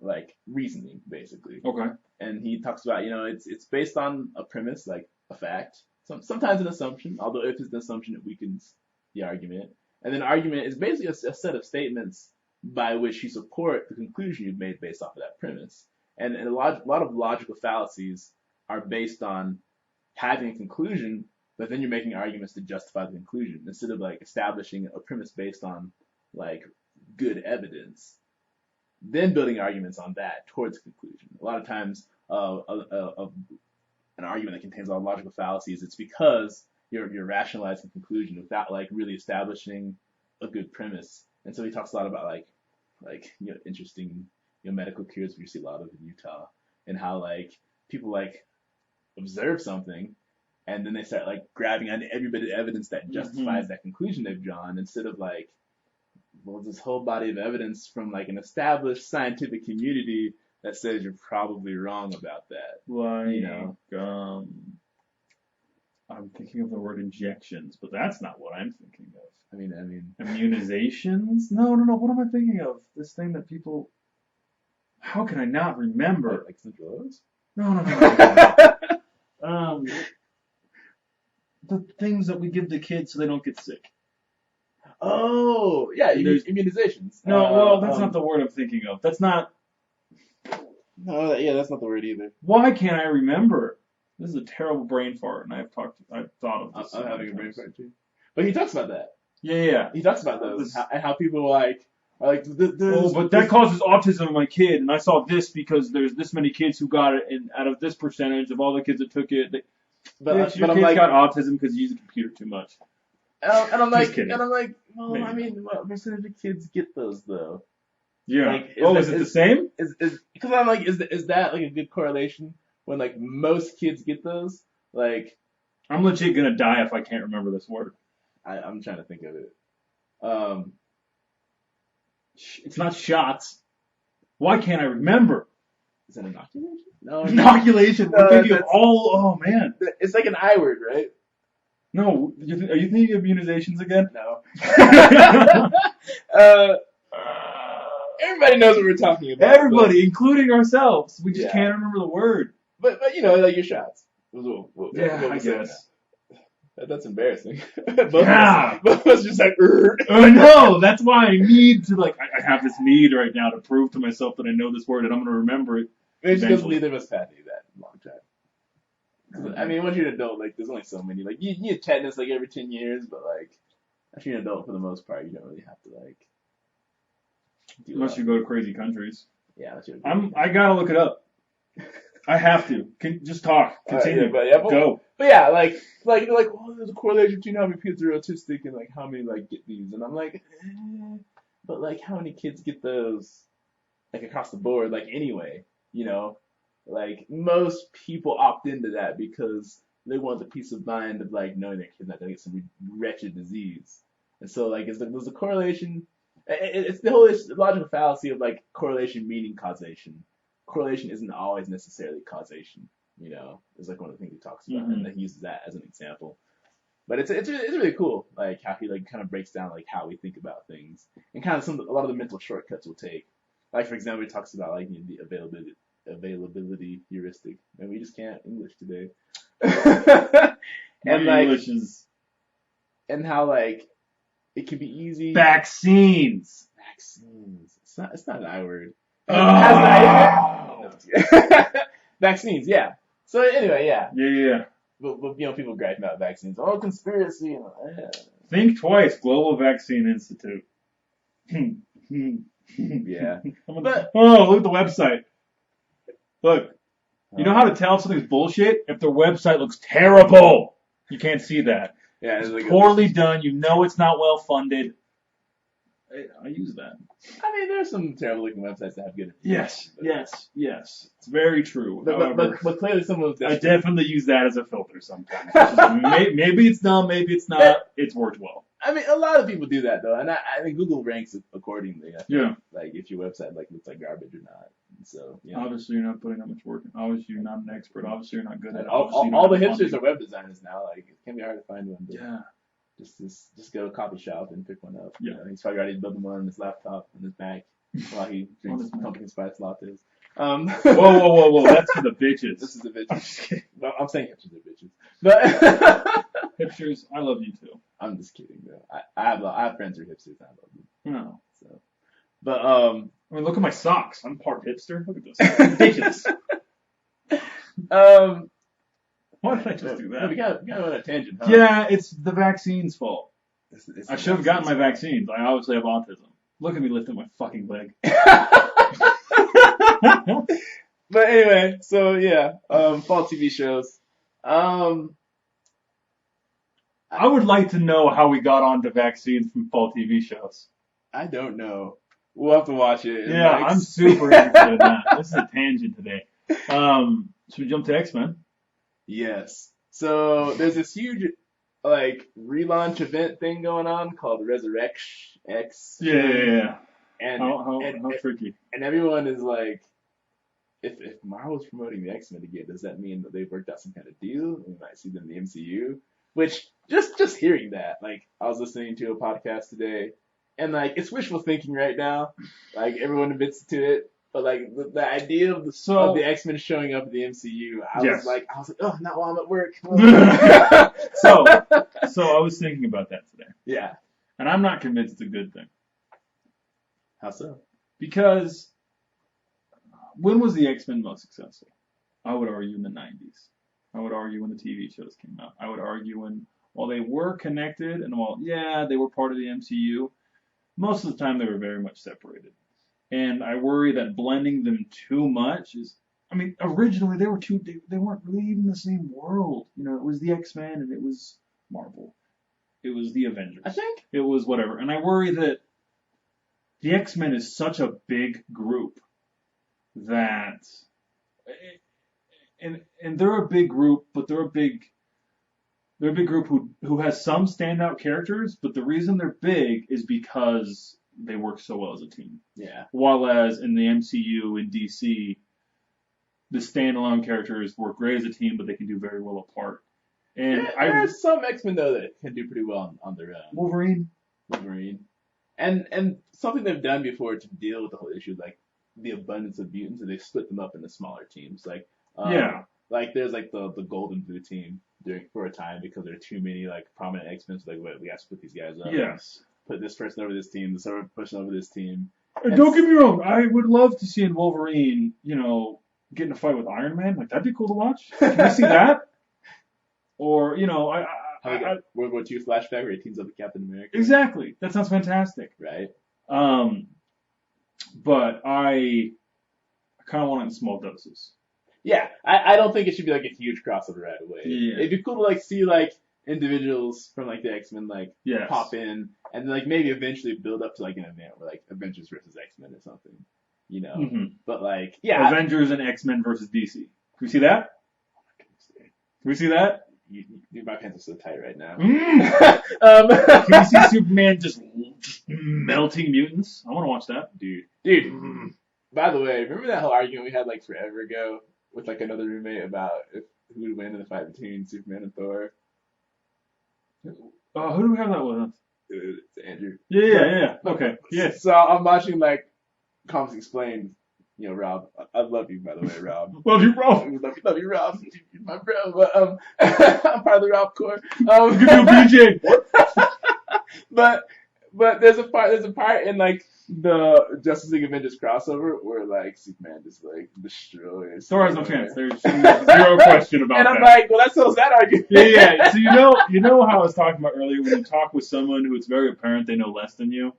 like reasoning basically. Okay. And he talks about it's based on a premise, like a fact, sometimes an assumption. Although if it's an assumption, it weakens the argument. And then argument is basically a set of statements by which you support the conclusion you've made based off of that premise. And a lot of logical fallacies are based on having a conclusion, but then you're making arguments to justify the conclusion instead of like establishing a premise based on like good evidence, then building arguments on that towards a conclusion. A lot of times, an argument that contains a lot of logical fallacies, it's because you're rationalizing the conclusion without like really establishing a good premise. And so he talks a lot about like interesting medical cures we see a lot of in Utah, and how like people like observe something and then they start like grabbing on every bit of evidence that justifies that conclusion they've drawn, instead of like, well, this whole body of evidence from like an established scientific community that says you're probably wrong about that. Like, You know, I'm thinking of the word injections, but that's not what I'm thinking of. I mean, Immunizations? No. What am I thinking of? This thing that people. How can I not remember? like Central O's? No. The things that we give to kids so they don't get sick. Oh, yeah, There's- immunizations. No, well, that's not the word I'm thinking of. That's not. No, yeah, that's not the word either. Why can't I remember? This is a terrible brain fart, and I've thought of this. I'm having a brain fart too. But he talks about that. Yeah. He talks about those and how people are like, But that causes autism in my kid, and I saw this because there's this many kids who got it, and out of this percentage of all the kids that took it, your I'm kid like, got autism because you use a computer too much. and I'm kidding. like, well, Maybe I mean, what percentage of kids get those though? Yeah. Like, is it the same? Is because I'm like, is that like a good correlation when like most kids get those? Like, I'm legit gonna die if I can't remember this word. I'm trying to think of it. It's not shots. Why can't I remember? Is that inoculation? No, Inoculation. No, We're thinking of that's- all. Oh man. it's like an I word, right? No. Are you thinking of immunizations again? No. Everybody knows what we're talking about. Everybody, including ourselves. We just Yeah. can't remember the word. But you know, like your shots. Yeah, What I was that? guess. That's embarrassing. Yeah. Both of us just like, No, that's why I need to, like, I have this need right now to prove to myself that I know this word and I'm going to remember it. It's because Eventually. neither of us had to do that in a long time. 'Cause, I mean, once you're an adult, like, there's only so many. Like, you get tetanus, like, every 10 years, but, like, if you're an adult, for the most part, you don't really have to, like, do Unless that. you go to crazy countries. Yeah, unless you're I gotta look it up. I have to. Just talk. Continue. but Go. But yeah, like, oh, there's a correlation between how many kids are autistic and, like, how many, like, get these. And I'm like, but, like, how many kids get those, like, across the board, like, anyway, you know? Like, most people opt into that because they want the peace of mind of, like, knowing their kid's not going to get some wretched disease. And so, like, there's a correlation. It's the whole logical fallacy of, like, correlation meaning causation. Correlation isn't always necessarily causation, you know? It's, like, one of the things he talks about, and he uses that as an example. But it's really cool, like, how he, like, kind of breaks down, like, how we think about things. And kind of a lot of the mental shortcuts we'll take. Like, for example, he talks about, like, the availability heuristic, and we just can't English today. And like, English is and how like it can be easy. vaccines. It's not an I word. Oh. No, vaccines, yeah. So anyway, yeah. Yeah. But you know, people gripe about vaccines. Oh, conspiracy. Think twice. Global Vaccine Institute. Yeah. But look at the website. Look. You know how to tell if something's bullshit? If their website looks terrible. You can't see that. Yeah, It's like poorly done. You know it's not well funded. I use that. I mean, there's some terrible looking websites that have good. Yes. It's very true. However, But clearly some of those. I definitely use that as a filter sometimes. Maybe it's dumb, maybe it's not. It's worked well. I mean, a lot of people do that though, and I think Google ranks it accordingly. I think, Yeah. Like if your website like looks like garbage or not. So you know. Obviously, you're not putting that much work in. Obviously, you're not an expert. Obviously, you're not good at it. All the hipsters are web designers now. Like it can be hard to find one. But Yeah. Just go to a coffee shop and pick one up. Yeah. You know, he's probably already building one on his laptop on his Mac while he drinks pumpkin spice lattes. Whoa! That's for the bitches. This is the bitches. I'm just kidding. No, I'm saying hipsters are bitches, but Hipsters, I love you too. I'm just kidding though. I have friends who are hipsters and I love them. No. So, but I mean, look at my socks. I'm part hipster. Look at this. It's ridiculous. Why did I just do that? We got on a tangent, huh? Yeah, it's the vaccine's fault. It's I should have gotten my vaccines. I obviously have autism. Look at me lifting my fucking leg. But anyway, so yeah, fall TV shows. I would like to know how we got onto vaccines from fall TV shows. I don't know. We'll have to watch it. Yeah, I'm super interested in that. This is a tangent today. Should we jump to X-Men? Yes. So there's this huge like relaunch event thing going on called Resurrection X, Yeah. and How tricky? and everyone is like, if Marvel's promoting the X-Men again, does that mean that they've worked out some kind of deal? We might see them in the MCU. Which just hearing that, like I was listening to a podcast today, and like it's wishful thinking right now. Like everyone admits to it, but like the idea of the X-Men showing up in the MCU, I was like, oh, not while I'm at work. So I was thinking about that today. Yeah. And I'm not convinced it's a good thing. How so? Because when was the X-Men most successful? I would argue in the 90s. I would argue when the TV shows came out. I would argue while they were connected and they were part of the MCU, most of the time they were very much separated. And I worry that blending them too much originally they weren't really even the same world. You know, it was the X-Men and it was Marvel. It was the Avengers. I think. It was whatever. And I worry that the X-Men is such a big group that... And they're a big group, but they're a big group who has some standout characters, but the reason they're big is because they work so well as a team. Yeah. While as in the MCU in DC, the standalone characters work great as a team, but they can do very well apart. And there are some X-Men though that can do pretty well on their own. Wolverine. And something they've done before to deal with the whole issue, like the abundance of mutants, and they split them up into smaller teams. Like like there's like the Golden Blue team for a time because there are too many like prominent X-Men. So like, we got to split these guys up. Yes. Put this person over this team, this other person over this team. And don't get me wrong, I would love to see in Wolverine, get in a fight with Iron Man. Like that'd be cool to watch. Can you see that? Or World War II flashback where he teams up with Captain America. Exactly. That sounds fantastic. Right. But I kind of want it in small doses. Yeah, I don't think it should be like a huge crossover right away. Yeah. It'd be cool to like see like individuals from like the X-Men like pop in and then like maybe eventually build up to like an event where like Avengers versus X-Men or something. Mm-hmm. But like Avengers and X-Men versus DC. Can we see that? Can we see that? My pants are so tight right now. Can we see Superman just melting mutants? I want to watch that. Dude. By the way, remember that whole argument we had like forever ago with like another roommate about who would win in the fight between Superman and Thor? Who do we have that with us? It's Andrew. Yeah. Okay. Yeah. So I'm watching like Comics Explained. Rob, I love you, by the way, Rob. Love you, Rob. Love you, Rob. You're my bro. But I'm part of the Rob Corps. Give you a BJ. But there's a part in like the Justice League Avengers crossover where like Superman just like destroys. Thor has no chance. There's zero question about that. And I'm like, well, that settles that argument. Yeah. So you know how I was talking about earlier when you talk with someone who it's very apparent they know less than you.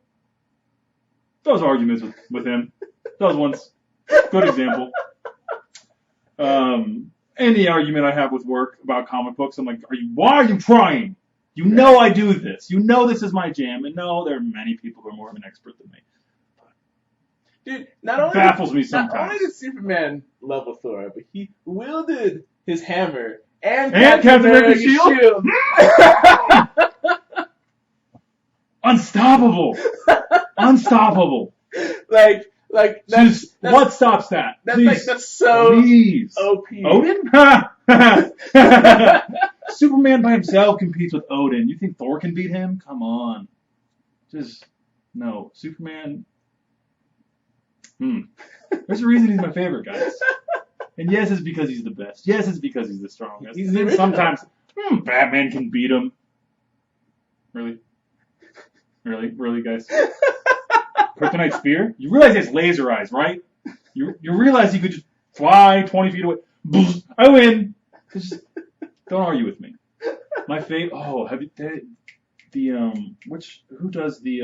Those arguments with him. Those ones. Good example. Any argument I have with work about comic books, I'm like, why are you trying? You know I do this. You know this is my jam. And no, there are many people who are more of an expert than me. Dude, baffles me sometimes. Not only did Superman love Thor, but he wielded his hammer and Captain America's shield. Unstoppable. Like what stops that? That's so OP. Odin? Superman by himself competes with Odin. You think Thor can beat him? Come on. No. Superman. There's a reason he's my favorite, guys. And yes, it's because he's the best. Yes, it's because he's the strongest. And then sometimes Batman can beat him. Really, guys? Kryptonite spear? You realize he has laser eyes, right? You realize he could just fly 20 feet away. I win. Don't argue with me. My favorite. Oh, have you who does the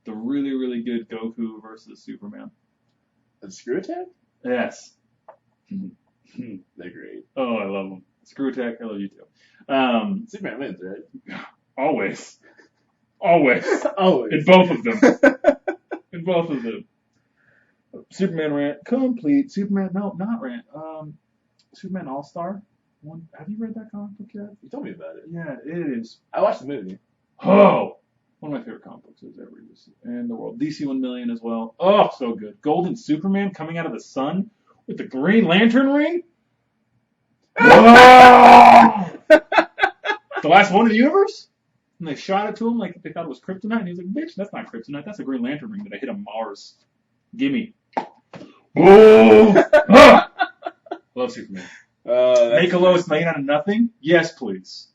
really really good Goku versus Superman? The Screw Attack? Yes. They're great. Oh, I love them. Screw Attack. I love you too. Superman wins, right? Always. In both of them. Superman rant complete. Superman, no, not rant. Superman All-Star. Have you read that comic book yet? You told me about it. Yeah, it is. I watched the movie. Oh, one of my favorite comic books ever in the world. DC 1 Million as well. Oh, so good. Golden Superman coming out of the sun with the Green Lantern ring. Oh! The last one in the universe? And they shot it to him like they thought it was kryptonite. And he was like, bitch, that's not kryptonite. That's a Green Lantern ring that I hit on Mars. Gimme. Oh! Ah! Love Superman. Make a Lois Lane out of nothing? Yes, please.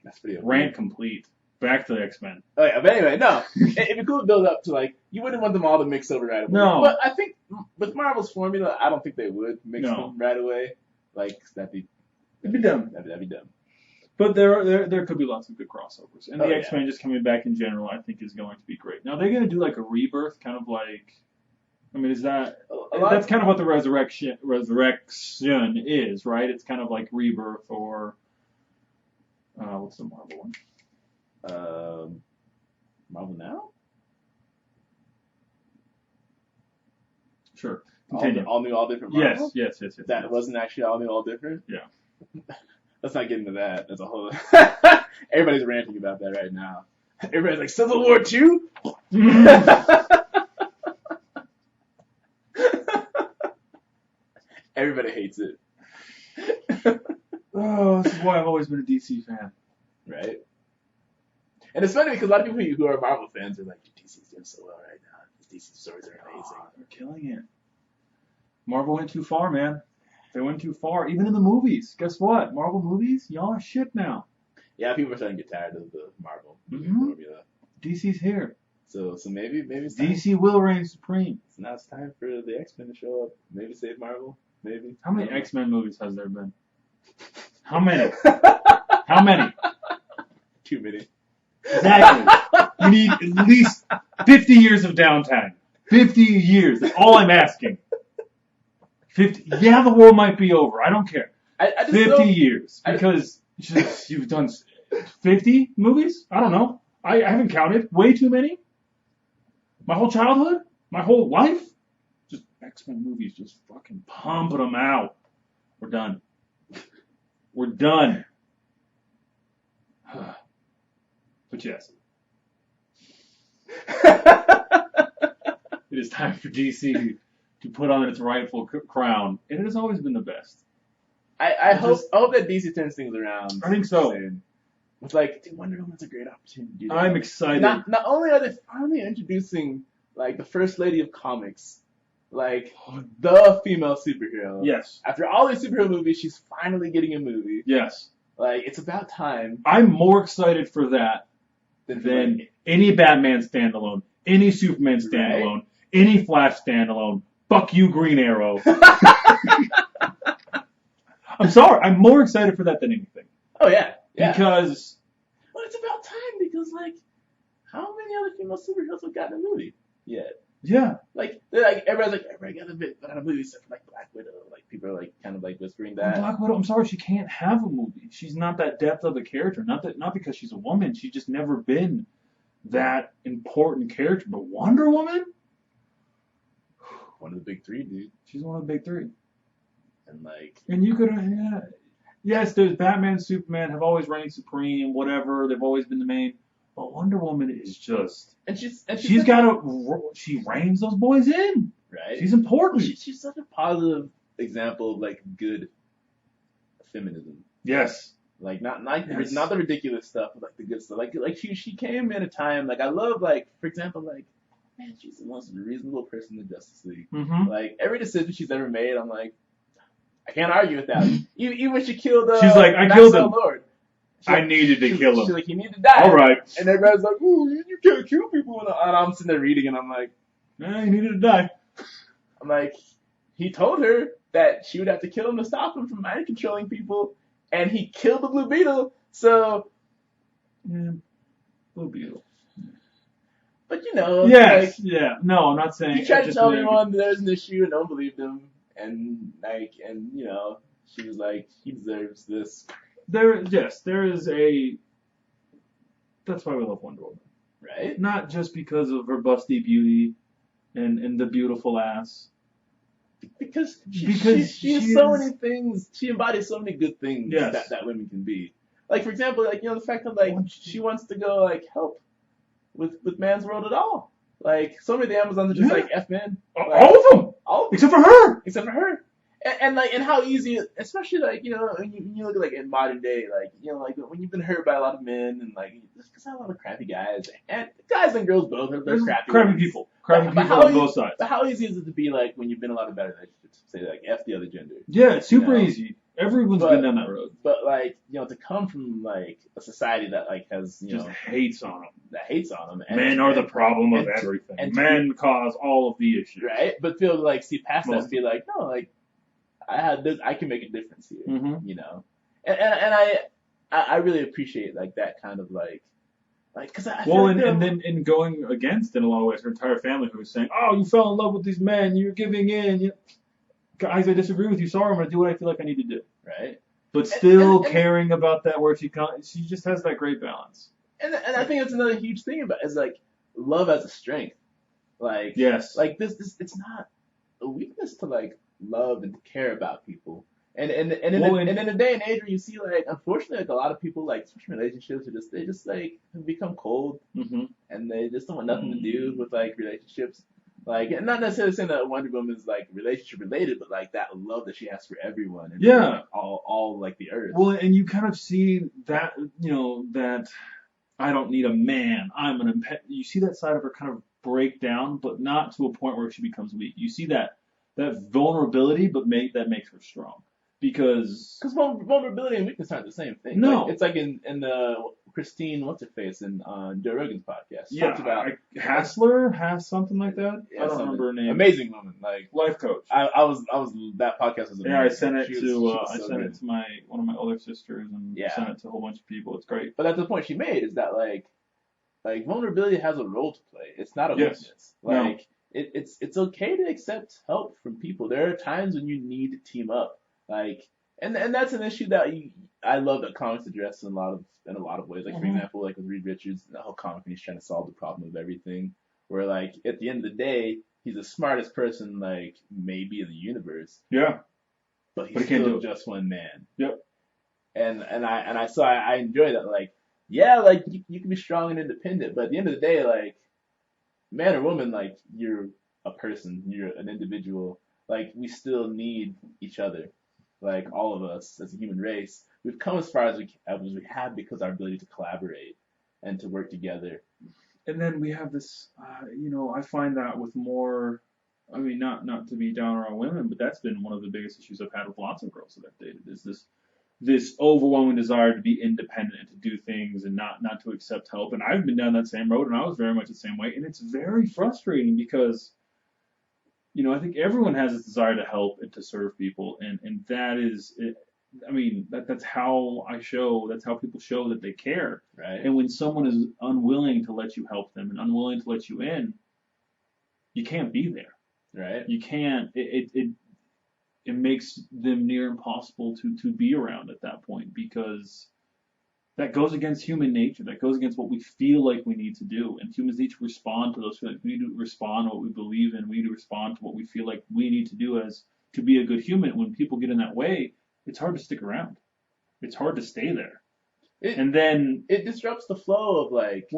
That's pretty okay. Rant complete. Back to the X-Men. Oh yeah, but anyway, no. It'd be cool to build up to like, you wouldn't want them all to mix over right away. No. But I think with Marvel's formula, I don't think they would mix them right away. Like, that'd be dumb. That'd be dumb. But there could be lots of good crossovers. And the X-Men just coming back in general, I think, is going to be great. Now, they're going to do like a rebirth, kind of like, I mean, is that, that's kind of what the resurrection is, right? It's kind of like rebirth or, what's the Marvel one? Marvel Now? Sure. Continue. All new, all different Marvel? Yes. That wasn't actually all new, all different? Yeah. Let's not get into that as a whole. Everybody's ranting about that right now. Everybody's like, Civil War 2? Everybody hates it. Oh, this is why I've always been a DC fan. Right? And it's funny because a lot of people who are Marvel fans are like, DC's doing so well right now. These DC stories are amazing. They're killing it. Marvel went too far, man. They went too far. Even in the movies. Guess what? Marvel movies, y'all are shit now. Yeah, people are starting to get tired of the Marvel formula. DC's here. So maybe it's DC will reign supreme. So now it's time for the X-Men to show up. Maybe save Marvel. Maybe. How many X-Men movies has there been? How many? How many? Too many. Exactly. You need at least 50 years of downtime. 50 years. That's all I'm asking. 50. Yeah, the war might be over. I don't care. I just 50 years. Because you've done 50 movies? I don't know. I haven't counted. Way too many. My whole childhood? My whole life? Just X-Men movies. Just fucking pumping them out. We're done. We're done. But yes. It is time for DC to put on its rightful crown. And it has always been the best. I hope that DC turns things around. I think so. It's like, dude, Wonder Woman's a great opportunity to do that. I'm excited. Not only are they finally introducing, like, the first lady of comics, like, the female superhero. Yes. After all these superhero movies, she's finally getting a movie. Yes. Like, it's about time. I'm more excited for that than any Batman standalone, any Superman standalone, any Flash standalone. Fuck you, Green Arrow. I'm sorry. I'm more excited for that than anything. Oh, yeah. Because... Well, it's about time because, like, how many other female superheroes have gotten a movie yet? Yeah. Like, everybody got a movie except for, like, Black Widow. Like, people are, like, kind of, like, whispering that. Black Widow, I'm sorry, she can't have a movie. She's not that depth of a character. Not because she's a woman. She's just never been that important character. But Wonder Woman? One of the big three, dude. She's one of the big three. And, like... And you could, yes, there's Batman, Superman have always reigned supreme, whatever. They've always been the main. But Wonder Woman is just... she reins those boys in. Right. She's important. She's such a positive example of, like, good feminism. Yes. Like, not the ridiculous stuff, but, like, the good stuff. Like she came in a time, like, I love, like, for example, like, man, she's the most reasonable person in Justice League. Mm-hmm. Like, every decision she's ever made, I'm like, I can't argue with that. Even when she killed she's like, I killed him. Lord. I needed to kill him. She's like, he needed to die. All right. And everybody's like, ooh, you can't kill people. And I'm sitting there reading, and I'm like, he needed to die. I'm like, he told her that she would have to kill him to stop him from mind controlling people, and he killed the Blue Beetle, so... Yeah, Blue Beetle. But, you know... Yes, like, yeah. No, I'm not saying... He tried to tell everyone there's an issue, and no one believed him. And, you know, she was like, he deserves this. There is a... That's why we love Wonder Woman. Right? Not just because of her busty beauty and the beautiful ass. because Because she she has so is. many things. She embodies so many good things Yes. that women can be. Like for example, like the fact that like she wants to go like help with Man's World at all. Like so many of the Amazons are just Yeah. like F men. Like, All of them. all Except for her. except for her. And like and how easy, especially like when you look at like in modern day, like like when you've been hurt by a lot of men and like there's just a lot of crappy guys and guys and girls both are There's crappy crappy ones. people. Crappy But people on both sides. But how easy is it to be like when you've been in a lot of bad relationships? Say like F the other gender. Yeah, it's You super know? easy. Everyone's But been down that road. but like to come from like a society that like has Just hates on them. that hates on them. And, Men are the problem of and to- everything. and to Men cause all of the issues. right? But feel like see past that Most and be like, no, like I had this, I can make a difference here, Mhm. And I really appreciate like that kind of like because I feel Well, like and then in going against in a lot of ways her entire family who was saying, oh, you fell in love with these men, you're giving in. Guys, I disagree with you. Sorry, I'm going to do what I feel like I need to do. right, But still and caring about that where she just has that great balance. and I think that's another huge thing about is like love as a strength, like Yes. like this it's not a weakness to like love and to care about people. And in a day and age where you see like unfortunately like a lot of people like especially relationships they just like become cold Mm-hmm. and they just don't want nothing to do with like relationships. Like and not necessarily saying that Wonder Woman is like relationship related, but like that love that she has for everyone and Yeah. for, like, all like the earth. Well, and you kind of see that, that I don't need a man. You see that side of her kind of break down, but not to a point where she becomes weak. You see that vulnerability, but that makes her strong. Because vulnerability and weakness aren't the same thing. No. Like, it's like in the Christine what's her face in Joe Rogan's podcast. She yeah, talks about Hassler has something like that. yeah, I don't something. remember her name. Amazing woman. Like Life coach. I was that podcast was amazing. Yeah, I sent it She was to so good. it to one of my older sisters and Yeah. sent it to a whole bunch of people. It's great. But that's the point she made is that like vulnerability has a role to play. It's not a Yes. weakness. No. Like it's okay to accept help from people. There are times when you need to team up. Like and that's an issue that I love that comics address in a lot of ways. Like for Mhm. example, like with Reed Richards, the whole comic when he's trying to solve the problem of everything. Where like at the end of the day, he's the smartest person like maybe in the universe, Yeah. but he's But he can't still do it. just one man. Yep. And I enjoy that. Like yeah, like you can be strong and independent, but at the end of the day, like man or woman, like you're a person, you're an individual. Like we still need each other. Like all of us as a human race, we've come as far as we have because our ability to collaborate and to work together. And then we have this, I find that with more, I mean, not to be downer on women, but that's been one of the biggest issues I've had with lots of girls that I've dated is this overwhelming desire to be independent and to do things and not to accept help. And I've been down that same road, and I was very much the same way. And it's very frustrating because, I think everyone has this desire to help and to serve people, and that is it. I mean, that's how that's how people show that they care. Right. And when someone is unwilling to let you help them and unwilling to let you in, you can't be there. Right. You can't. It makes them near impossible to be around at that point because that goes against human nature. That goes against what we feel like we need to do. And humans need to respond to those feelings. We need to respond to what we believe in. We need to respond to what we feel like we need to do to be a good human. When people get in that way, it's hard to stick around. It's hard to stay there. And then it disrupts the flow of like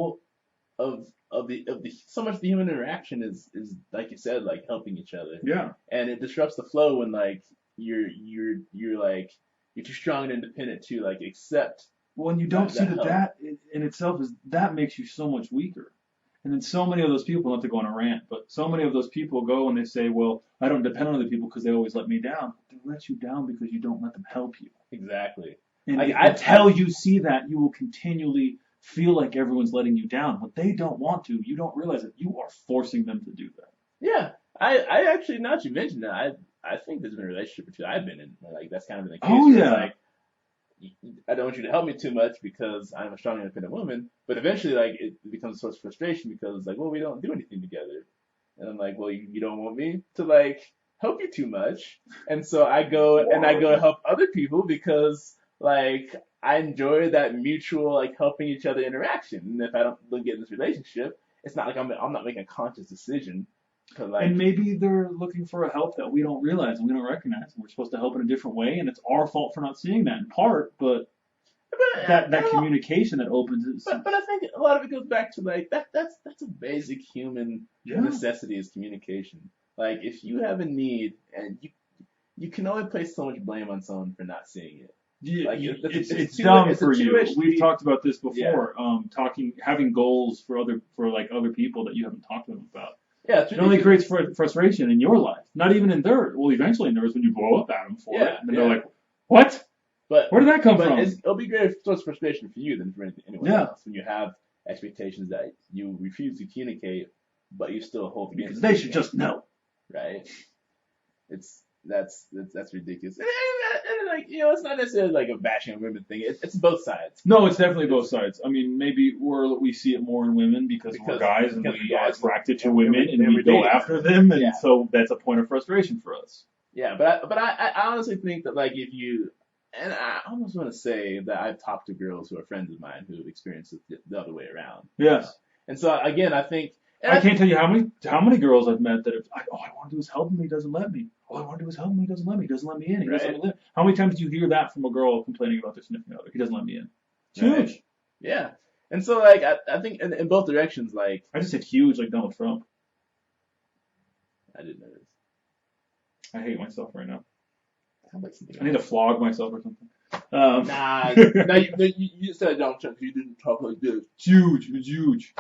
of the so much of the human interaction is like you said like helping each other. Yeah. And it disrupts the flow when like you're like you're too strong and independent to like accept. Well, and you don't see help. that in itself that makes you so much weaker. And then so many of those people, not to go on a rant, but so many of those people go and they say, well, I don't depend on other people because they always let me down. They let you down because you don't let them help you. Exactly. And like, until you see that, you will continually feel like everyone's letting you down. When they don't want to, you don't realize that you are forcing them to do that. Yeah. I actually, now that you mentioned that, I think there's been a relationship or two I've been in where like that's kind of been the case. Oh, yeah. Like, I don't want you to help me too much because I'm a strong, independent woman. But eventually, like, it becomes a source of frustration because, like, well, we don't do anything together. And I'm like, well, you don't want me to, like, help you too much. And so I go help other people because, like, I enjoy that mutual, like, helping each other interaction. And if I don't get in this relationship, it's not like I'm not making a conscious decision 'Cause, And like, maybe they're looking for a help that we don't realize and we don't recognize, and we're supposed to help in a different way, and it's our fault for not seeing that in part. But that but, communication that opens it. but I think a lot of it goes back to like that's a basic human Yeah. necessity is communication. Like if you have a need and you can only place so much blame on someone for not seeing it. Yeah, Like it's dumb it's a for you. two-way We've street. talked about this Yeah, before. Having goals for other people that you haven't talked to them about. yeah, it's It only ridiculous. creates frustration in your life, not even in theirs. Well, eventually in theirs when you blow up at them for it, Yeah, and they're yeah. like, "What? But Where did that come but from?" it'll be greater source of frustration for you than for anyone Yeah, else when you have expectations that you refuse to communicate, but you still hold because against they them, should just know. right? It's that's ridiculous. And like it's not necessarily like a bashing on women thing. It's both sides No, it's definitely both sides. I mean, maybe we see it more in women because we're guys and because we we're are guys attracted to and women and we're we go dating. after them, Yeah, and so that's a point of frustration for us. yeah. But I honestly think that like if you and I almost want to say that I've talked to girls who are friends of mine who have experienced it the other way around. Yes. And so again, I think. And I can't tell you how many girls I've met that all I want to do is help him, he doesn't let me. All I want to do is help him, he doesn't let me. He doesn't let me in. He doesn't let me in. How many times do you hear that from a girl complaining about their significant other? He doesn't let me in. It's Right. huge. Yeah. And so like I think in both directions, like I just said huge like Donald Trump. I didn't know this. I hate myself right now. Sounds like something I need to else. flog myself or something. Nah, no, you said Donald Trump 'cause you didn't talk like this. It's huge. It's huge.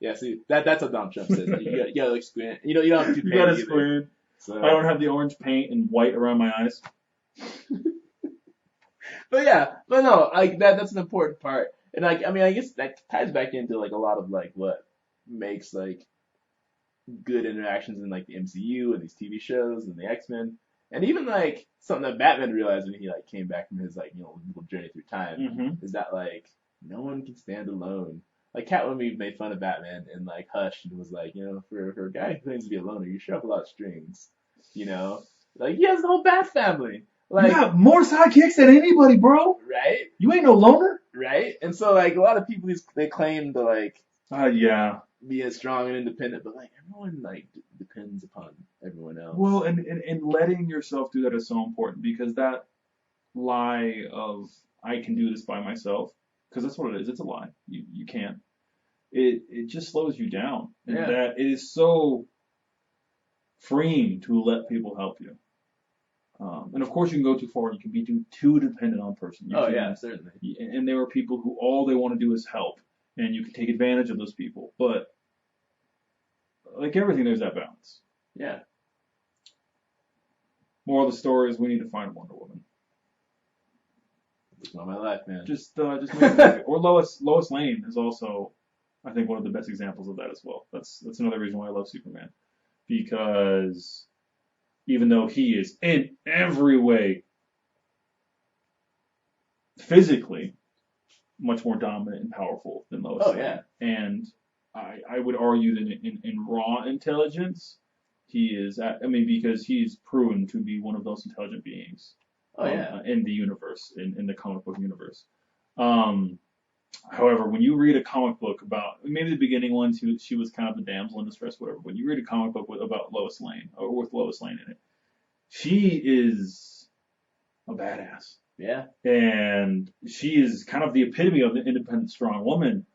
Yeah, see, that's what Donald Trump says. You gotta like squint. You don't have to You pay gotta either. squint. So, I don't have the orange paint and white around my eyes. but yeah, but no, like that's an important part. And like I mean, I guess that ties back into like a lot of like what makes like good interactions in like the MCU and these TV shows and the X-Men. And even like something that Batman realized when he like came back from his like little journey through time Mm-hmm. is that like no one can stand alone. Like Catwoman made fun of Batman and like Hush and was like, for a guy who claims to be a loner, you sure have a lot of strings. You know? Like he has the whole Bat family. You Like got more sidekicks than anybody, bro. right? You ain't no loner. Right? And so like a lot of people they claim to like Yeah. be as strong and independent, but like everyone like depends upon everyone else. Well, and letting yourself do that is so important because that lie of I can do this by myself, because that's what it is. It's a lie. You can't. It just slows you down, and Yeah. that it is so freeing to let people help you. And of course, you can go too far. You can be too dependent on a person. Oh yeah, certainly. And there are people who all they want to do is help, and you can take advantage of those people. But like everything, there's that balance. Yeah. Moral of the story is we need to find Wonder Woman. It's not my life, man. Just make it happen. Or Lois Lane is also, I think, one of the best examples of that as well. That's another reason why I love Superman, because even though he is in every way physically much more dominant and powerful than Lois Oh Lane, yeah. and I would argue that in raw intelligence, he is. I mean, because he's proven to be one of those intelligent beings. Oh yeah. In the universe, in the comic book universe. However, when you read a comic book about maybe the beginning ones, she was kind of the damsel in distress, whatever. When you read a comic book about Lois Lane or with Lois Lane in it, she is a badass. Yeah. And she is kind of the epitome of the independent, strong woman.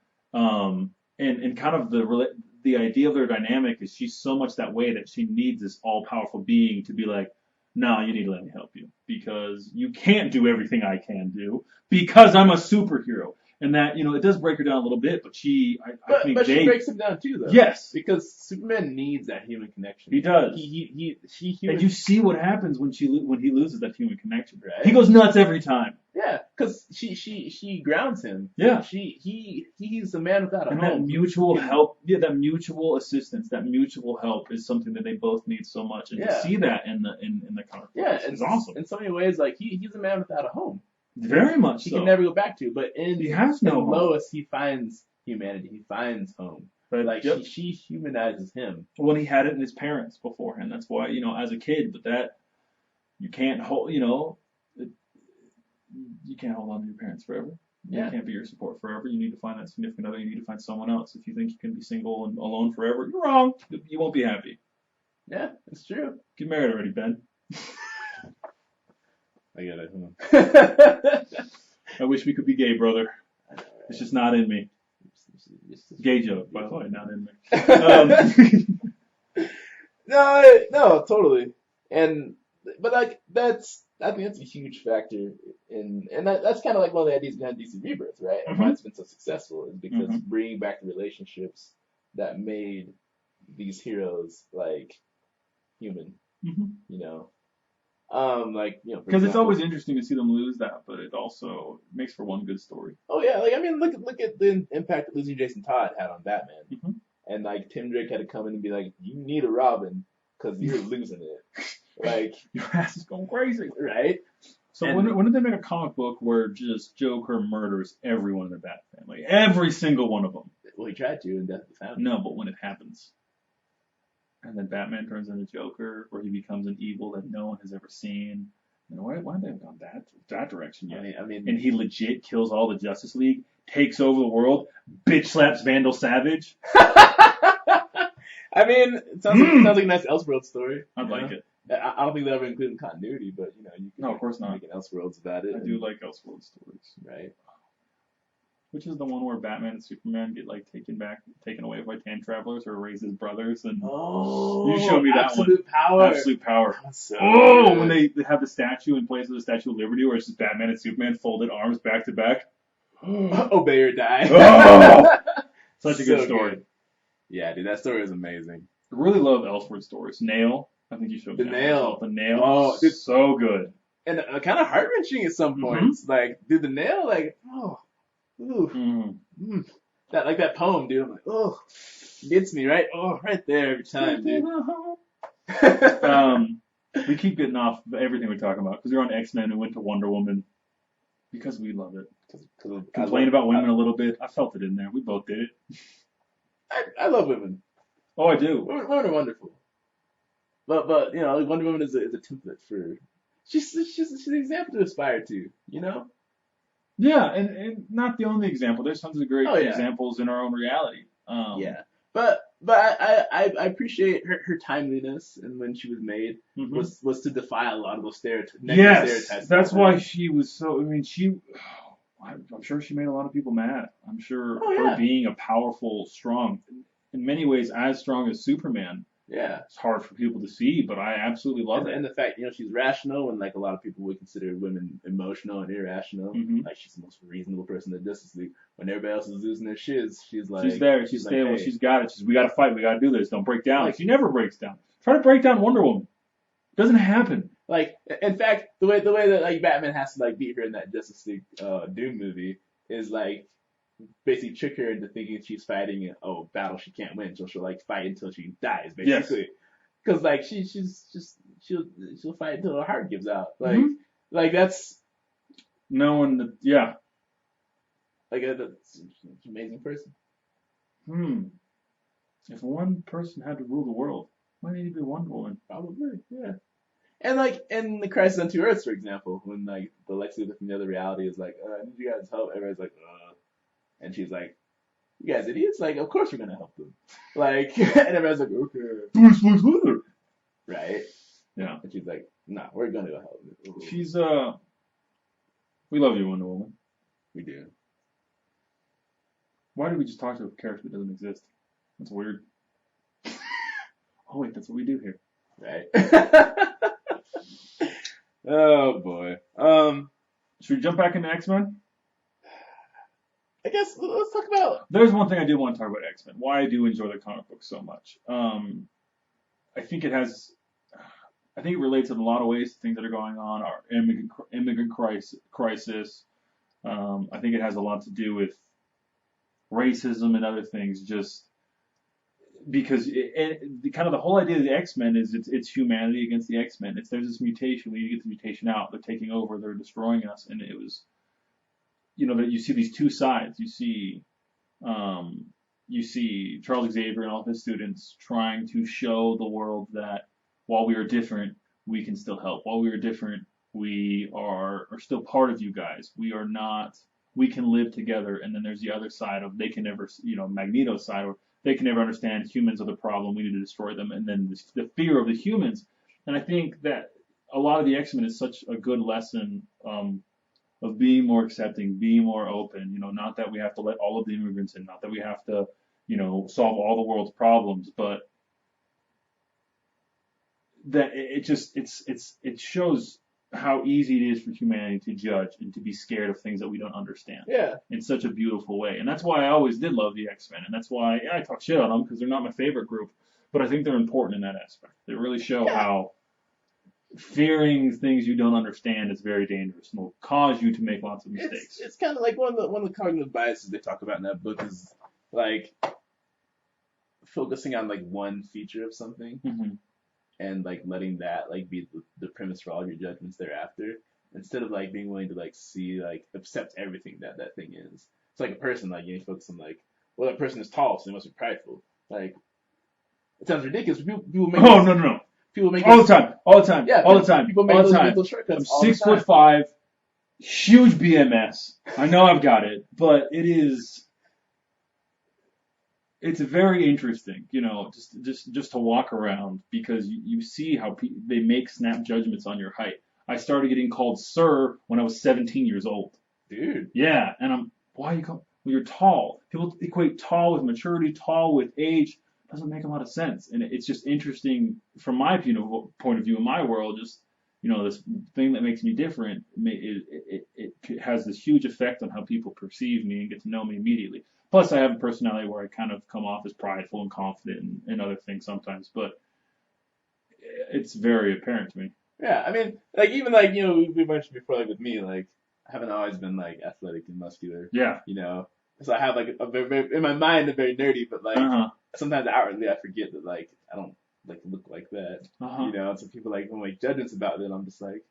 And kind of the idea of their dynamic is she's so much that way that she needs this all-powerful being to be like, no, you need to let me help you because you can't do everything I can do because I'm a superhero. And that, it does break her down a little bit, but I think but she breaks him down too, though. Yes. Because Superman needs that human connection. He does. And you see what happens when he loses that human connection. Right. He goes nuts every time. Yeah, because she grounds him. Yeah. He's a man without a home. And that mutual help, that mutual assistance, that mutual help is something that they both need so much. And to see that in the comic is awesome. In so many ways, like he's a man without a home. Very much he so. can never go back to. But he has no home. Lois, he finds humanity. He finds home. But, like she humanizes him. Well, he had it in his parents beforehand. That's why as a kid, but that you can't hold. You can't hold on to your parents forever. They Yeah. can't be your support forever. You need to find that significant other. You need to find someone else. If you think you can be single and alone forever, you're wrong. You won't be happy. Yeah, it's true. Get married already, Ben. I get it. I wish we could be gay, brother. I know, right? It's just not in me. Gay joke, by the way, not in me. No, totally. But like I think that's a huge factor and that's kind of like one of the ideas behind DC Rebirth, right? And why it's been so successful is because bringing back the relationships that made these heroes like human, you know. Like for Because it's example, always interesting to see them lose that, but it also makes for one good story. oh yeah, like I mean, look at the impact that losing Jason Todd had on Batman, and like Tim Drake had to come in and be like, you need a Robin because you're losing it, like Your ass is going crazy. right. So And when did they make a comic book where just Joker murders everyone in the Bat family? Every single one of them. well, he tried to in Death of the Family. No, but when it happens. And then Batman turns into Joker, where he becomes an evil that no one has ever seen. And why have they gone that direction yet? I mean, And he legit kills all the Justice League, takes over the world, bitch slaps Vandal Savage. I mean, it sounds like a nice Elseworlds story. I'd like it. I don't think they'll ever include in continuity, but you can No, of course not. make an Elseworlds about it. I do like Elseworld stories. Right. Which is the one where Batman and Superman get like taken away by time travelers or raise his brothers, and Oh, you showed me that Absolute one. Power. Absolute Power. So Oh, good. when they have the statue in place of the Statue of Liberty, where it's just Batman and Superman folded arms back to back. Obey or die. Oh! Such a good So story. good. Yeah, dude, that story is amazing. I really love Elseworld stories. Nail. I think you showed me The that Nail. one. The Nail. Oh, dude. So good. And kind of heart wrenching at some points. Like, dude, the nail, like, oh, ooh, that like that poem, dude. I'm like, oh, gets me right, right there every time, dude. We keep getting off everything we're talking about because we're on X-Men and went to Wonder Woman because we love it. Complain about women a little bit. I felt it in there. We both did it. I love women. Oh, I do. Women are wonderful. But like Wonder Woman is a template for. She's an example to aspire to, you know. Yeah, and not the only example. There's tons of great Oh, yeah. examples in our own reality. Yeah, but I appreciate her timeliness and when she was made was to defy a lot of those Yes, stereotypes. that's why she was so. I mean, I'm sure she made a lot of people mad. I'm sure her being a powerful, strong, in many ways as strong as Superman. Yeah, It's hard for people to see, but I absolutely love it. And the fact, she's rational, and like a lot of people would consider women emotional and irrational. Like she's the most reasonable person in the Justice League. When everybody else is losing their shiz, she's like, she's there, she's stable, like, hey. She's got it. We got to fight, we got to do this. Don't break down. Like, she never breaks down. Try to break down Wonder Woman. It doesn't happen. Like, in fact, the way that like Batman has to like beat her in that Justice League Doom movie is like basically trick her into thinking she's fighting a battle she can't win, so she'll like fight until she dies, basically. Yes. Because like she'll fight until her heart gives out. Like that's no one. Yeah. Like that's an amazing person. If one person had to rule the world, might need to be Wonder Woman. Probably, yeah. And like in the Crisis on Two Earths, for example, when like the Lex Luthor from the other reality is like, I need you guys' help. Everybody's like, and she's like, you guys idiots? Like, of course we're gonna help them. Like, and everyone's like, okay. Right? Yeah. And she's like, nah, we're gonna go help them. She's we love you, Wonder Woman. We do. Why did we just talk to a character that doesn't exist? That's weird. Oh wait, that's what we do here. Right. Oh boy. Should we jump back into X-Men? I guess let's talk about. There's one thing I do want to talk about X-Men. Why I do enjoy the comic book so much. I think it relates in a lot of ways to things that are going on. Our immigrant crisis. I think it has a lot to do with racism and other things. Just because kind of the whole idea of the X-Men is it's humanity against the X-Men. There's this mutation. We need to get the mutation out. They're taking over. They're destroying us. And it was, that you see these two sides. You see Charles Xavier and all of his students trying to show the world that while we are different, we can still help. While we are different, we are still part of you guys. We are not we can live together, and then there's the other side of they can never, Magneto's side, or they can never understand humans are the problem, we need to destroy them, and then the fear of the humans. And I think that a lot of the X-Men is such a good lesson of being more accepting, being more open. Not that we have to let all of the immigrants in, not that we have to, solve all the world's problems, but that it shows how easy it is for humanity to judge and to be scared of things that we don't understand. Yeah. In such a beautiful way. And that's why I always did love the X-Men. And that's why I talk shit on them because they're not my favorite group. But I think they're important in that aspect. They really show how fearing things you don't understand is very dangerous and will cause you to make lots of mistakes. It's kind of like one of the cognitive biases they talk about in that book is like focusing on like one feature of something. Mm-hmm. And like letting that like be the premise for all your judgments thereafter, instead of like being willing to like see like accept everything that thing is. It's like a person, like you focus on like, well, that person is tall, so they must be prideful. Like it sounds ridiculous, but people make no. People make all the time. Yeah, all the time. People make all the those time. mental shortcuts. I'm 6'5", huge BMS. I know I've got it, but it's very interesting, just to walk around because you see how they make snap judgments on your height. I started getting called sir when I was 17 years old. Dude. Yeah, and why are you call? Well, you're tall. People equate tall with maturity, tall with age. Doesn't make a lot of sense, and it's just interesting from my point of view in my world. Just this thing that makes me different. It has this huge effect on how people perceive me and get to know me immediately. Plus, I have a personality where I kind of come off as prideful and confident and other things sometimes, but it's very apparent to me. Yeah, I mean, like even like we mentioned before, like with me, like I haven't always been like athletic and muscular. Yeah. So I have like a very in my mind a very nerdy, but like sometimes outwardly I forget that like I don't like look like that. And so people like when like judgments about it, I'm just like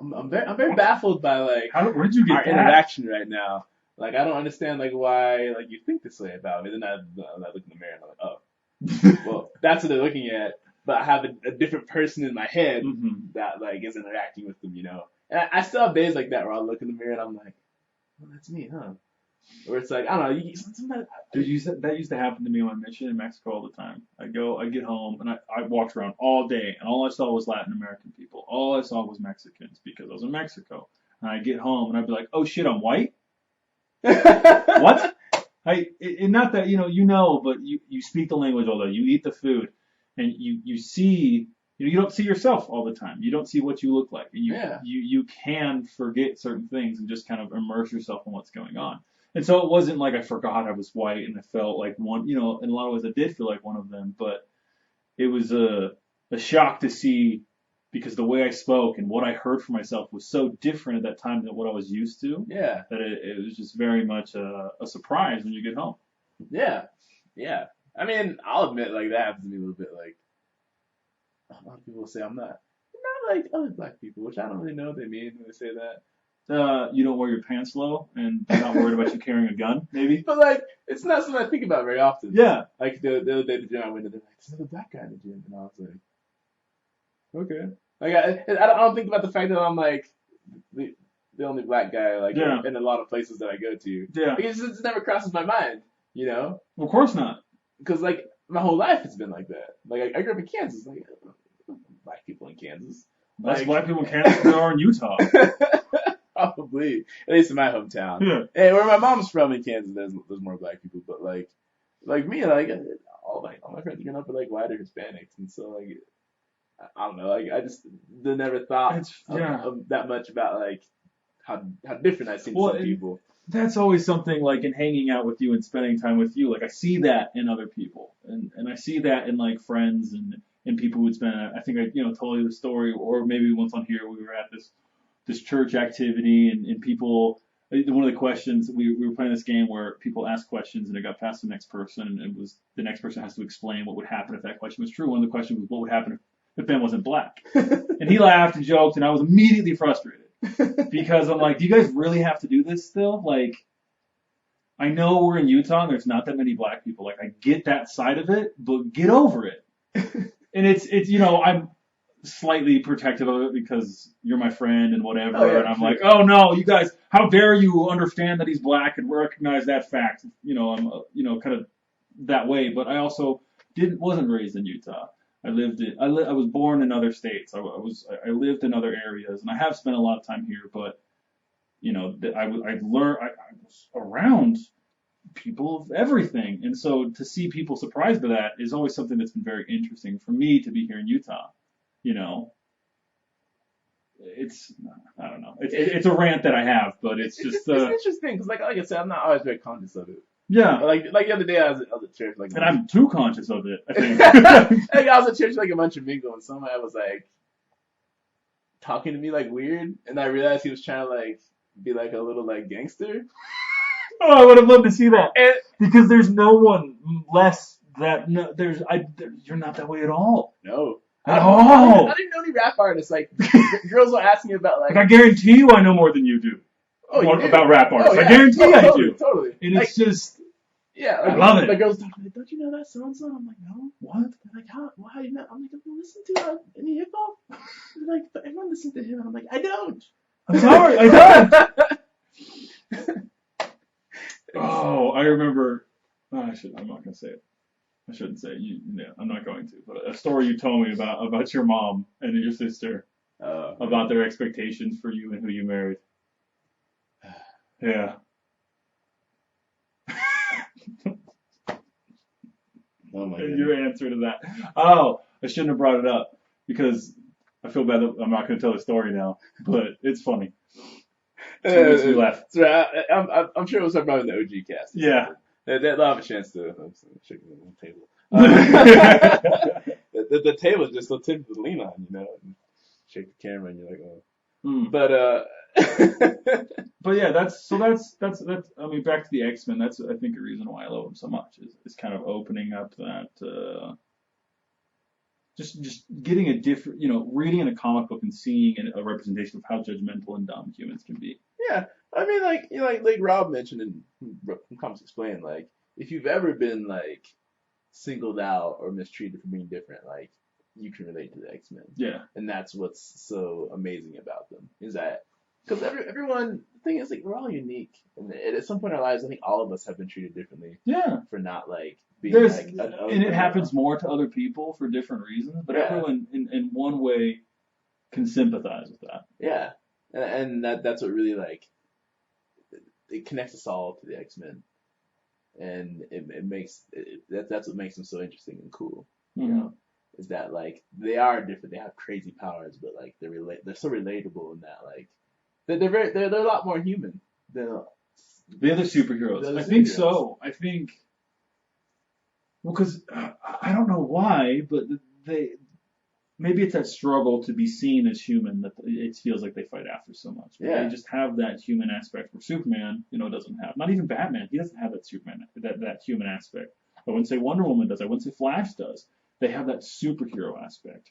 I'm very baffled by like where did you get our interaction right now. Like, I don't understand, like, why, like, you think this way about me. Then I look in the mirror and I'm like, oh, well, that's what they're looking at. But I have a different person in my head that, like, is interacting with them, And I still have days like that where I'll look in the mirror and I'm like, well, that's me, huh? Or it's like, I don't know. Dude, that used to happen to me on my mission in Mexico all the time. I get home, and I walked around all day, and all I saw was Latin American people. All I saw was Mexicans because I was in Mexico. And I'd get home, and I'd be like, oh, shit, I'm white? What? Not that but you speak the language all day. You eat the food, and you see. You don't see yourself all the time. You don't see what you look like, and you can forget certain things and just kind of immerse yourself in what's going on. And so it wasn't like I forgot I was white and I felt like one. In a lot of ways I did feel like one of them, but it was a shock to see. Because the way I spoke and what I heard for myself was so different at that time than what I was used to. Yeah. That it was just very much a surprise when you get home. Yeah. Yeah. I mean, I'll admit, like, that happens to me a little bit. Like, a lot of people say I'm not like other black people, which I don't really know what they mean when they say that. You don't wear your pants low and they're not worried about you carrying a gun, maybe? But, like, it's not something I think about very often. Yeah. Like, the other day at the gym, I went in, they're like, there's another black guy in the gym. And I was like, okay. Like I don't think about the fact that I'm like the only black guy like in a lot of places that I go to. Yeah. Because it just never crosses my mind, Of course not. Because like my whole life it's been like that. Like I grew up in Kansas. Like black people in Kansas. Less black people in Kansas than there are in Utah. Probably, at least in my hometown. Yeah. Hey, where my mom's from in Kansas, there's more black people. But like me, like all my friends are growing up with like white or Hispanics, and so like. I don't know. Like I just never thought of that much about like how different I seem to some people. That's always something like in hanging out with you and spending time with you. Like I see that in other people, and I see that in like friends and people who'd spend. I think I told you the story, or maybe once on here we were at this church activity and people. One of the questions we were playing this game where people ask questions and it got past the next person and it was the next person has to explain what would happen if that question was true. One of the questions was what would happen if Ben wasn't black. And he laughed and joked, and I was immediately frustrated. Because I'm like, do you guys really have to do this still? Like, I know we're in Utah and there's not that many black people. Like, I get that side of it, but get over it. And it's slightly protective of it because you're my friend and whatever. Oh, yeah, and I'm sure. like, oh no, you guys, how dare you understand that he's black and recognize that fact? I'm kind of that way. But I also wasn't raised in Utah. I was born in other states. I lived in other areas, and I have spent a lot of time here. But I was around people of everything, and so to see people surprised by that is always something that's been very interesting for me to be here in Utah. You know, it's I don't know. It's a rant that I have, but it's just it's interesting because like I said, I'm not always very conscious of it. yeah. Like the other day I was at church like. And I'm too conscious of it, I think. Like I was at church like a bunch of mingle and somebody was like talking to me like weird, and I realized he was trying to like be like a little like gangster. Oh, I would have loved to see that And because there's no one less that you're not that way at all. no. At all. I didn't know any rap artists. Like girls will ask me about like. Like I guarantee you, I know more than you do. Oh, you do? About rap artists. Oh, yeah. I guarantee I totally, do. Totally. And like, it's just yeah. I love it. The girls talk to me, don't you know that so-and-so? I'm like, no. What? They're like, how? Well, how do you know? I'm like, have you listened to any hip hop? They're like, but everyone listens to him. And I'm like, I don't. I'm sorry, I don't. Oh, I remember. I'm not gonna say it. I shouldn't say it. I'm not going to. But a story you told me about your mom and your sister about their expectations for you and who you married. Yeah. Oh my And god. your answer to that. Oh, I shouldn't have brought it up because I feel bad that I'm not going to tell the story now, but it's funny. It makes me laugh. So I'm sure it was probably the OG cast. Yeah. They'll have a chance to shake the table. The table is just so tempting to lean on, and shake the camera, and you're like, oh. But But yeah, that's. I mean, back to the X-Men. That's I think a reason why I love them so much is kind of opening up that. Just getting a different, reading in a comic book and seeing a representation of how judgmental and dumb humans can be. yeah, I mean, like Rob mentioned in Comics Explained, like if you've ever been like singled out or mistreated for being different, like you can relate to the X-Men. Yeah. And that's what's so amazing about them is that because everyone, the thing is like we're all unique, and at some point in our lives, I think all of us have been treated differently. Yeah. For not like being and it happens more to other people for different reasons, but everyone in one way can sympathize with that. Yeah, and that's what really like it connects us all to the X-Men, and it makes that's what makes them so interesting and cool. Mm-hmm. Is that like they are different, they have crazy powers, but like they're so relatable in that like they're a lot more human than the other superheroes. I think so. I think. Well, because I don't know why, but maybe it's that struggle to be seen as human that it feels like they fight after so much. But they just have that human aspect where Superman, doesn't have. Not even Batman. He doesn't have that Superman, that human aspect. I wouldn't say Wonder Woman does. I wouldn't say Flash does. They have that superhero aspect.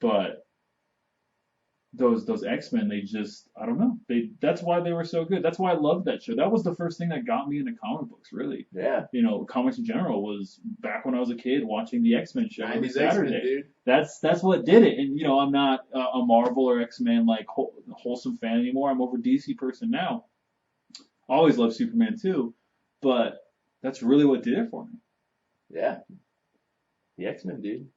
But those X-Men, they just, I don't know. That's why they were so good. That's why I loved that show. That was the first thing that got me into comic books, really. Yeah. Comics in general was back when I was a kid watching the X-Men show every Saturday. X-Men, dude. That's what did it. And, I'm not a Marvel or X-Men like wholesome fan anymore. I'm over DC person now. Always loved Superman too, but that's really what did it for me. Yeah. The X-Men, dude.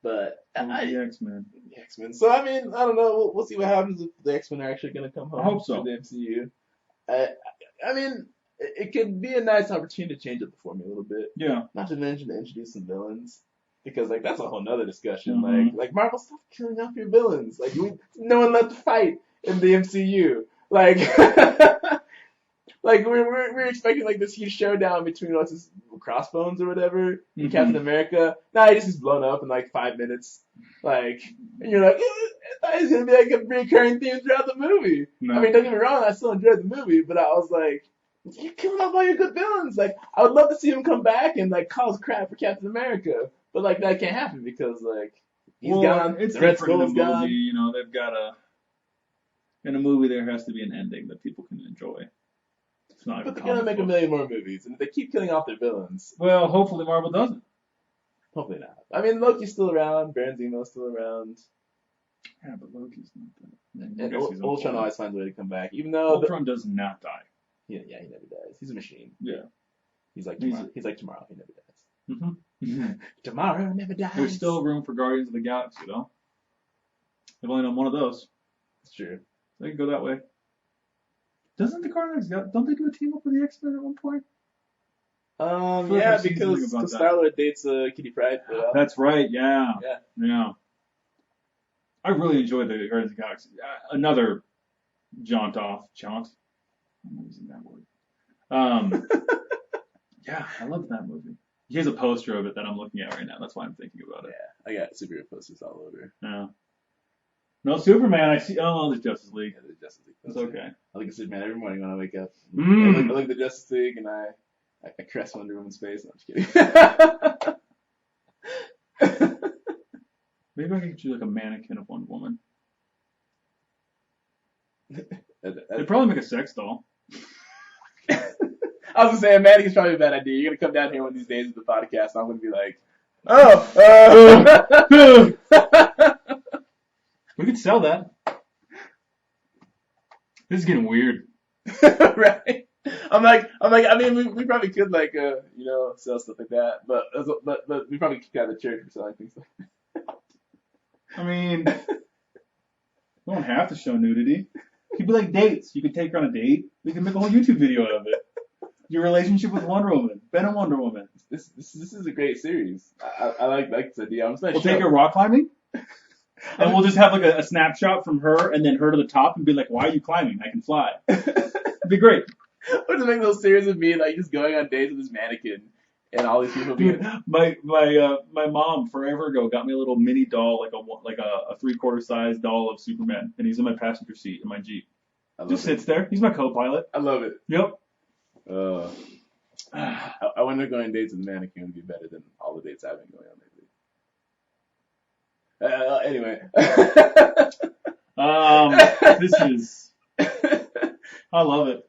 But the X-Men. The X-Men. So I mean, I don't know. We'll see what happens if the X-Men are actually going to come home. I hope so. To the MCU. I mean, it could be a nice opportunity to change up the formula a little bit. Yeah. Not to mention to introduce some villains, because like that's a whole nother discussion. Mm-hmm. Like Marvel, stop killing off your villains. Like no one left to fight in the MCU. Like. Like we're expecting like this huge showdown between what's his Crossbones or whatever and Captain America. Nah, he just gets blown up in like 5 minutes. Like, and you're like, I thought it was gonna be like a recurring theme throughout the movie. No. I mean, don't get me wrong, I still enjoyed the movie, but I was like, you're killing off all your good villains. Like, I would love to see him come back and like cause crap for Captain America, but like that can't happen because like he's gone. It's the Red different in Skull's a movie. gone. They've got in a movie there has to be an ending that people can enjoy. But they're gonna make a million more movies, and if they keep killing off their villains. Well, hopefully Marvel doesn't. Hopefully not. I mean, Loki's still around. Baron Zemo's still around. Yeah, but Loki's not that. And I guess he's Ultron unfolded. always finds a way to come back, even though Ultron does not die. he never dies. He's a machine. Yeah. He's like tomorrow. He's like tomorrow. He never dies. Mm-hmm. Tomorrow never dies. There's still room for Guardians of the Galaxy, though. They've only done one of those. It's true. They can go that way. Doesn't the Guardians don't they do a team up with the X-Men at one point? Yeah, because Star-Lord dates Kitty Pryde for a while. That's right. Yeah. Yeah. Yeah. I really enjoyed the Guardians of the Galaxy. Another jaunt. I'm not using that word. Yeah, I love that movie. Here's a poster of it that I'm looking at right now. That's why I'm thinking about it. Yeah, I got superhero posters all over. Yeah. No Superman. I see. Oh, there's Justice League. Yeah, there's Justice League. It's okay. I look at Superman every morning when I wake up. Mm. I look at the Justice League and I caress Wonder Woman's face. No, I'm just kidding. Maybe I could get you like a mannequin of Wonder Woman. They'd probably make a sex doll. I was gonna say, mannequin's probably a bad idea. You're gonna come down here one of these days with the podcast, and I'm gonna be like, We could sell that. This is getting weird. right? I mean, we probably could sell stuff like that, but we probably kick out of the church for selling things like that. I mean, we don't have to show nudity. It could be like dates. You could take her on a date. We can make a whole YouTube video out of it. Your relationship with Wonder Woman. Ben and Wonder Woman. This is a great series. I like this idea. We'll take her rock climbing. And we'll just have like a snapshot from her and then her to the top and be like, why are you climbing? I can fly. It'd be great. We're just making those series of me like just going on dates with this mannequin and all these people being. Dude, my mom forever ago got me a little mini doll, like a 3/4 size doll of Superman, and he's in my passenger seat in my Jeep. Just sits there. He's my co-pilot. I love it. Yep. I wonder going on dates with a mannequin would be better than all the dates I've been going on lately. Anyway. This is. I love it.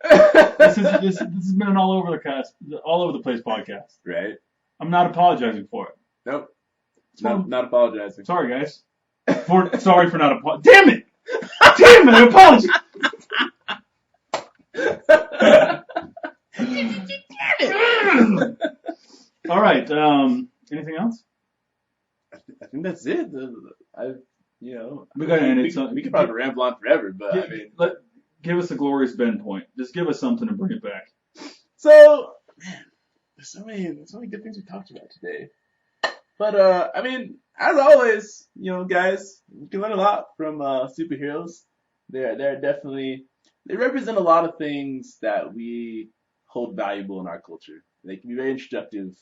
This has been an all over the place podcast. Right. I'm not apologizing for it. Nope. Not apologizing. Sorry, guys. Sorry for not apologizing. Damn it! Damn it! I apologize. All right. Anything else? I think that's it. We got to end it. We could probably ramble on forever, but give us a glorious bend point. Just give us something to bring it back. So, man, there's so many good things we talked about today. But I mean, as always, guys, you can learn a lot from superheroes. They're definitely they represent a lot of things that we hold valuable in our culture. They can be very instructive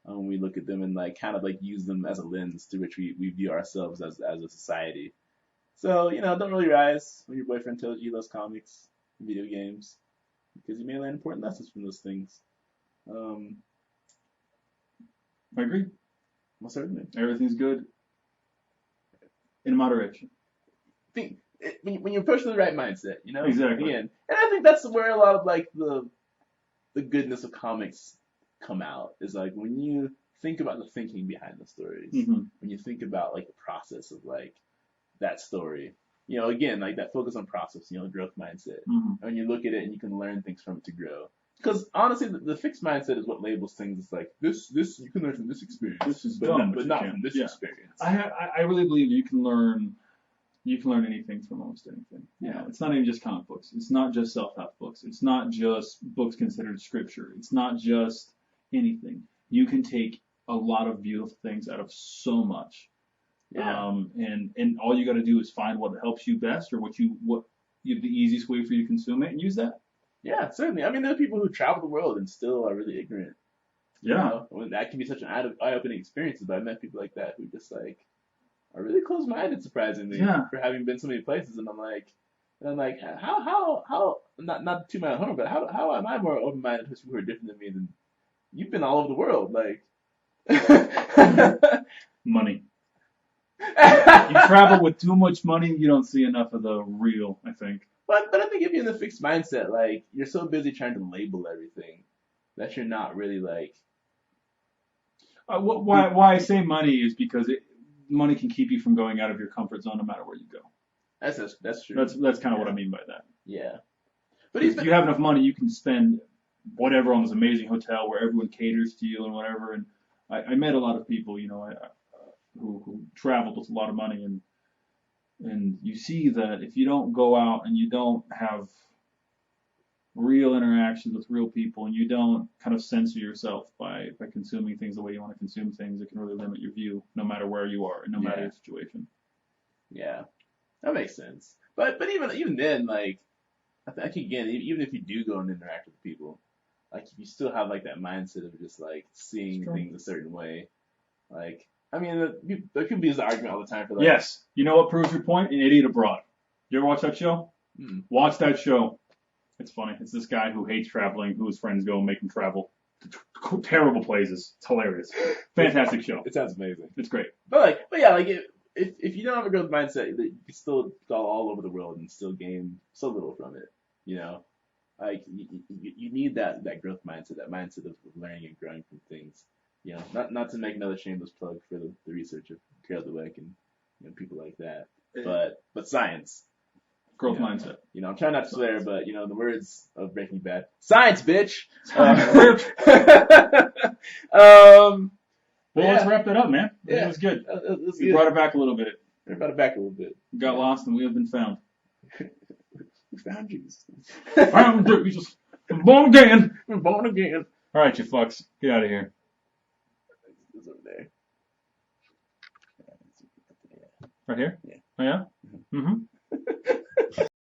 when we look at them and kind of use them as a lens through which we view ourselves as a society. So, don't roll your eyes when your boyfriend tells you he loves comics and video games, because you may learn important lessons from those things. I agree. Most certainly. Everything's good in moderation. When you approach with the right mindset, Exactly. And I think that's where a lot of the goodness of comics come out, is when you think about the thinking behind the stories, when you think about the process of that story, again, that focus on process, growth mindset. And when you look at it and you can learn things from it to grow. Because honestly, the fixed mindset is what labels things. It's this you can learn from this experience. This is but dumb, but not from this experience. I really believe you can learn anything from almost anything. Yeah. It's not even just comic books. It's not just self-help books. It's not just books considered scripture. It's not just anything. You can take a lot of beautiful things out of so much. Yeah. And all you got to do is find what helps you best, or what the easiest way for you to consume it, and use that. Yeah, certainly. I mean, there are people who travel the world and still are really ignorant. Yeah. That can be such an eye-opening experience, but I met people like that who just are really close-minded, surprisingly, for having been so many places. And I'm like, how not to my own home, but how am I more open-minded to people who are different than me? Than you've been all over the world, Money. You travel with too much money, you don't see enough of the real, I think. But I think if you're in the fixed mindset, you're so busy trying to label everything that you're not really Why I say money is because money can keep you from going out of your comfort zone no matter where you go. That's true. That's kind of what I mean by that. Yeah. But If you have enough money, you can spend whatever on this amazing hotel where everyone caters to you and whatever. And I met a lot of people, who traveled with a lot of money, and you see that if you don't go out and you don't have real interactions with real people and you don't kind of censor yourself by consuming things the way you want to consume things, it can really limit your view no matter where you are and no matter your situation. Yeah, that makes sense. But even then, like, I think again, even if you do go and interact with people, like if you still have like that mindset of just like seeing things a certain way, like I mean, there could be this argument all the time for like. Yes, you know what proves your point? An Idiot Abroad. You ever watch that show? Watch that show. It's funny. It's this guy who hates traveling, who his friends go and make him travel to terrible places. It's hilarious. Fantastic show. It sounds amazing. It's great. But yeah, like if you don't have a growth mindset, you can still go all over the world and still gain so little from it. Like you need that growth mindset, that mindset of learning and growing from things. Not to make another shameless plug for the research of Carol Dweck and people like that, but science. Growth mindset. I'm trying not to swear, but in the words of Breaking Bad, science, bitch. Let's wrap that up, man. Yeah, it was good. We brought it back a little bit. We brought it back a little bit. We got lost and we have been found. We found Jesus. Found Jesus. I'm born again. I'm born again. All right, you fucks. Get out of here. It's over there. Right here? Yeah. Oh, yeah? Mm-hmm.